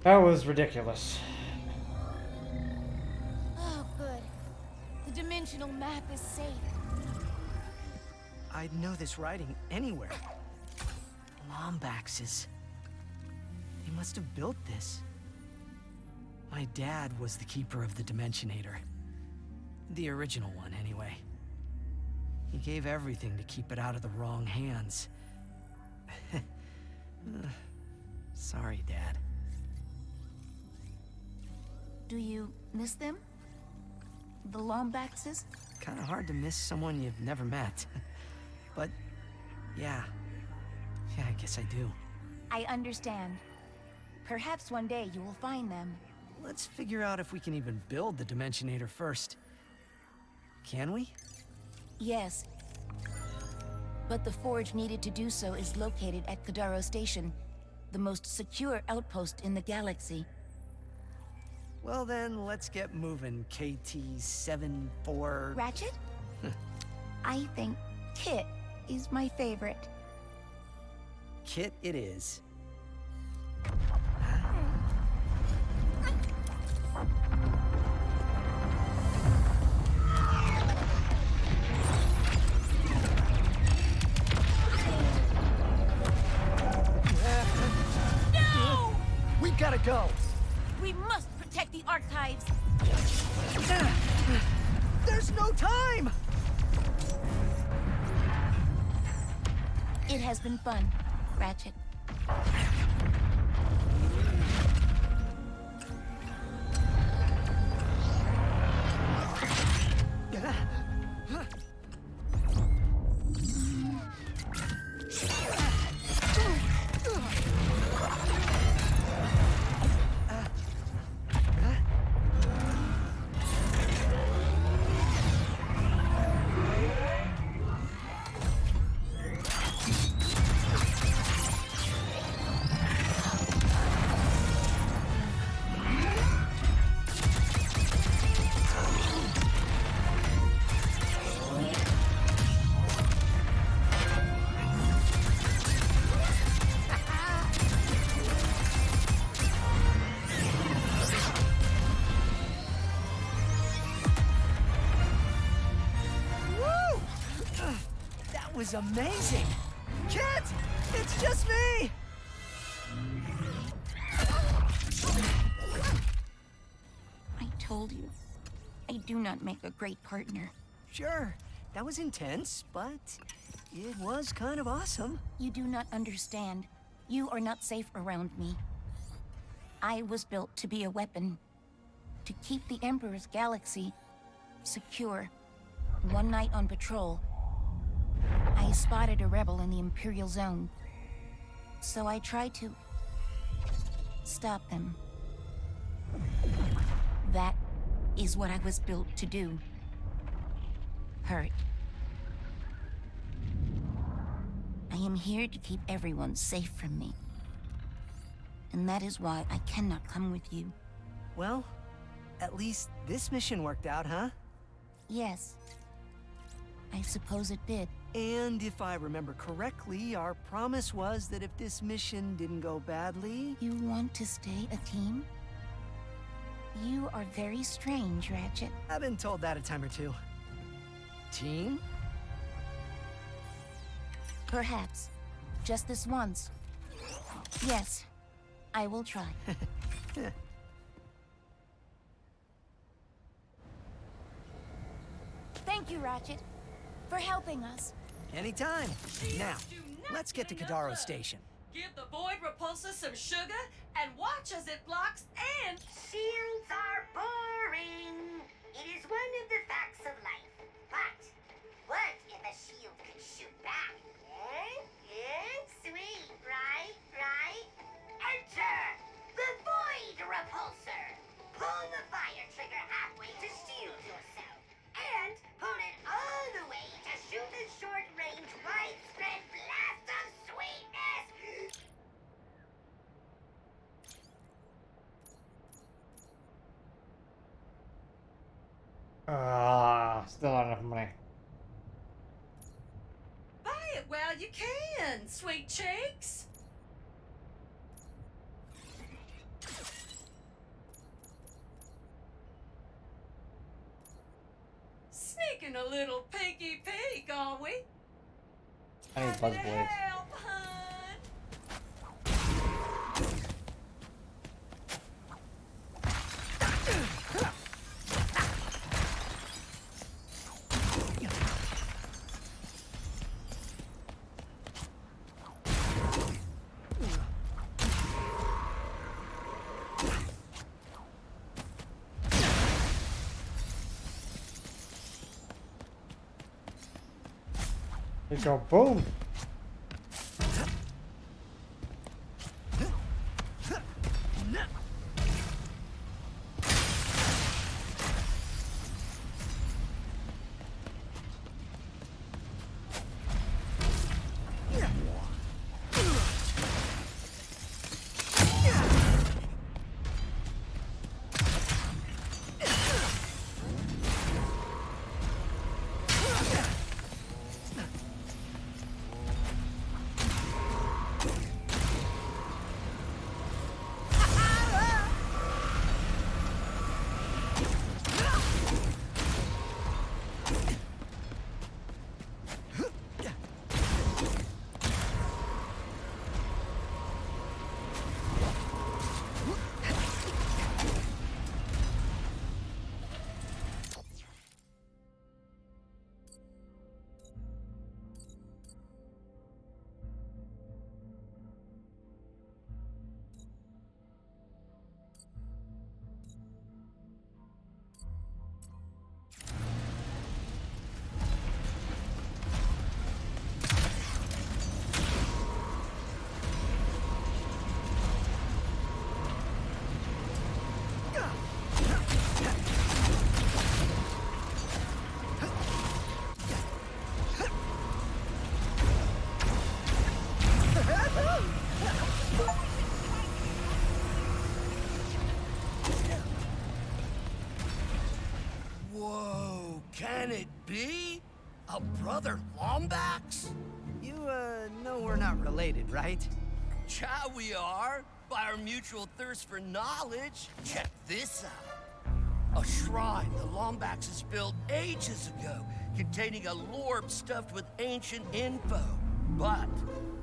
That was ridiculous. Oh, good. The dimensional map is safe. I'd know this writing anywhere. Lombaxes. They must have built this. My dad was the keeper of the Dimensionator. The original one, anyway. He gave everything to keep it out of the wrong hands. Sorry, Dad. Do you miss them? The Lombaxes? Kinda hard to miss someone you've never met. But, yeah. Yeah, I guess I do. I understand. Perhaps one day you will find them. Let's figure out if we can even build the Dimensionator first. Can we? Yes. But the forge needed to do so is located at Kadaro Station, the most secure outpost in the galaxy. Well then, let's get moving, KT-74... Ratchet? I think Kit is my favorite. Kit it is. No! We gotta go! We must protect the archives! There's no time! It has been fun, Ratchet. Was amazing! Kit! It's just me! I told you, I do not make a great partner. Sure, that was intense, but it was kind of awesome. You do not understand. You are not safe around me. I was built to be a weapon, to keep the Emperor's galaxy secure. One night on patrol, I spotted a rebel in the Imperial Zone. So I tried to stop them. That is what I was built to do. Hurt. I am here to keep everyone safe from me. And that is why I cannot come with you. Well, at least this mission worked out, huh? Yes. I suppose it did. And if I remember correctly, our promise was that if this mission didn't go badly... You want to stay a team? You are very strange, Ratchet. I've been told that a time or two. Team? Perhaps. Just this once. Yes. I will try. Thank you, Ratchet, for helping us. Anytime. Now, let's get to Kadaro Station. Give the void repulsor some sugar and watch as it blocks and... Shields are boring. It is one of the facts of life. But what if a shield could shoot back? Sweet, right? Enter the void repulsor. Pull the fire trigger halfway to shield yourself. And pull it all the way to shoot a short-range, widespread blast of sweetness! Still not enough money. Buy it while you can, sweet cheeks. Sneaking a little peeky peek, are we? I need buzz blades. Help, hun. You go boom. Whoa, can it be? A brother Lombax? You, know we're not related, right? Yeah, we are. By our mutual thirst for knowledge. Check this out. A shrine the Lombaxes built ages ago, containing a lorb stuffed with ancient info. But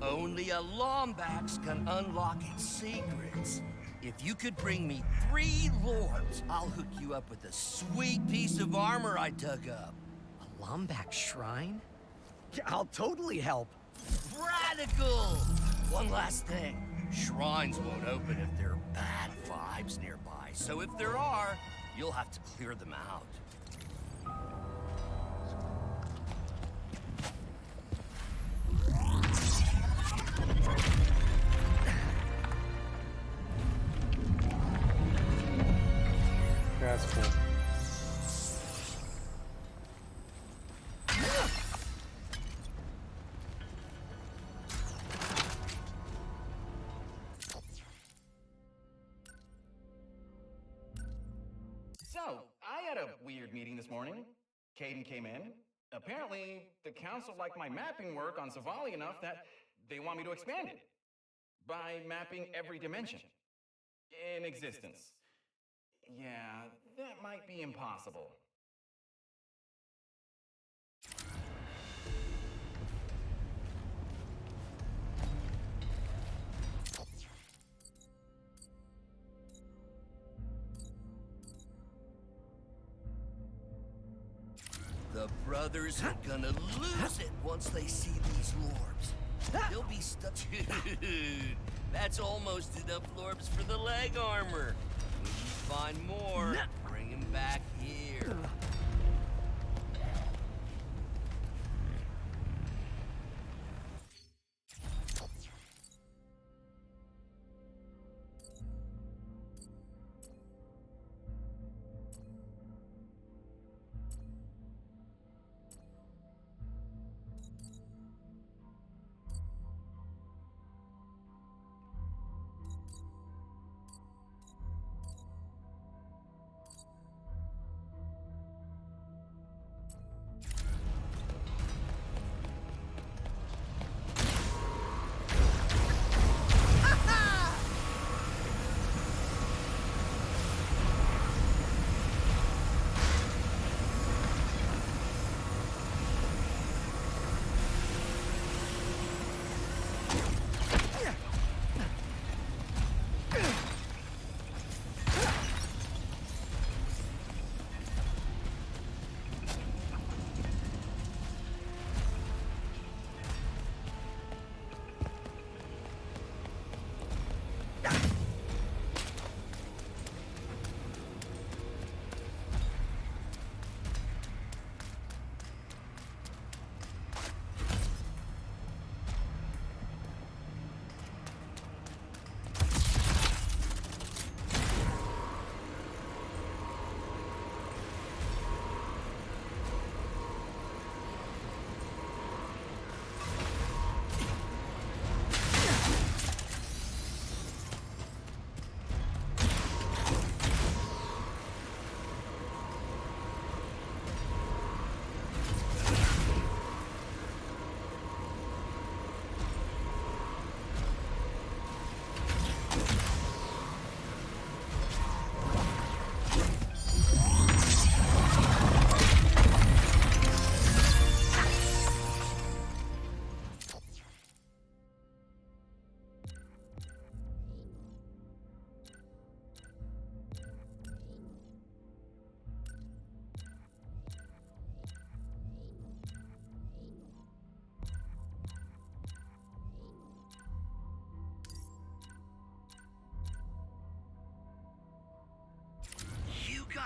only a Lombax can unlock its secrets. If you could bring me 3 lorbs, I'll hook you up with a sweet piece of armor I dug up. A Lombax shrine? Yeah, I'll totally help. Radical! One last thing. Shrines won't open if there are bad vibes nearby. So if there are, you'll have to clear them out. That's cool. So, I had a weird meeting this morning. Caden came in. Apparently, the council liked my mapping work on Savali enough that they want me to expand it. By mapping every dimension in existence. Yeah, that might be impossible. The brothers are gonna lose it once they see these lorbs. They'll be stuck. Dude, that's almost enough lorbs for the leg armor. When you find more, bring him back here.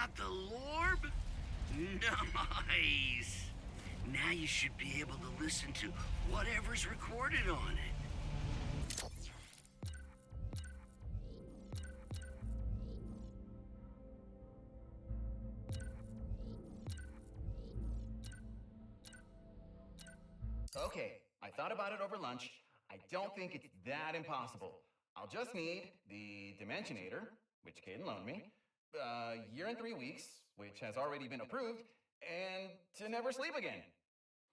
got the lorb? Nice. Now you should be able to listen to whatever's recorded on it. Okay, I thought about it over lunch. I don't think it's that impossible. I'll just need the Dimensionator, which Caden loaned me, a year and 3 weeks, which has already been approved, and to never sleep again.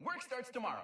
Work starts tomorrow.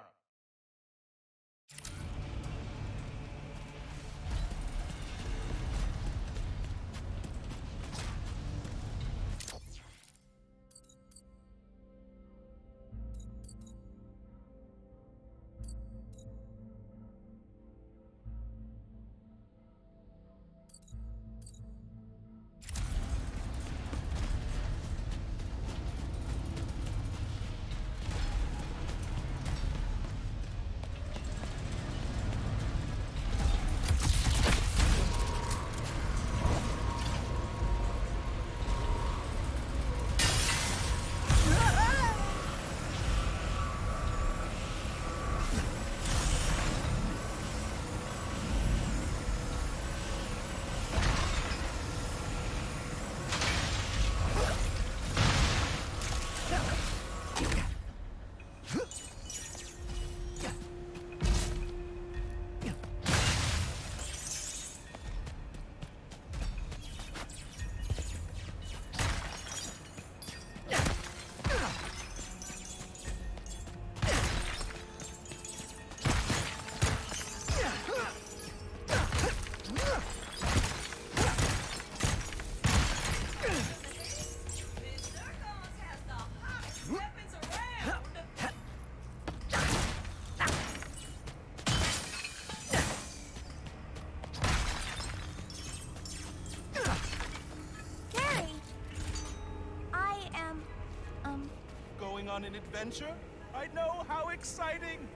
On an adventure? I know, how exciting!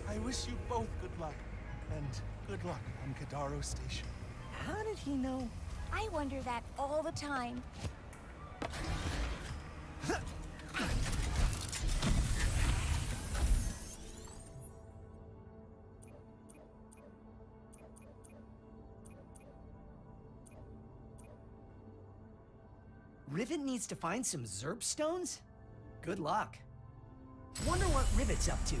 I wish you both good luck, and good luck on Kadaro Station. How did he know? I wonder that all the time. Rivet needs to find some Zerp stones? Good luck. Wonder what Rivet's up to.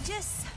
Just...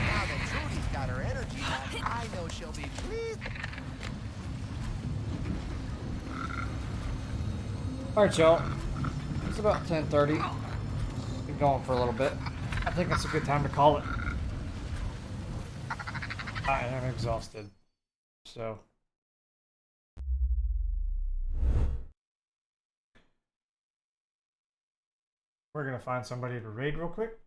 Now that Trudy's got her energy back, I know she'll be pleased. Alright, y'all. It's about 10:30. Been going for a little bit. I think it's a good time to call it. I am exhausted. So. We're going to find somebody to raid real quick.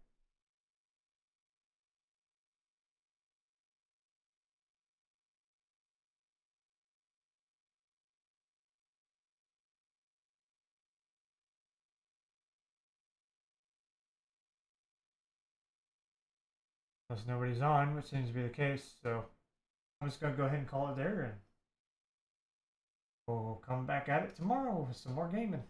Unless nobody's on, which seems to be the case, so I'm just going to go ahead and call it there, and we'll come back at it tomorrow with some more gaming.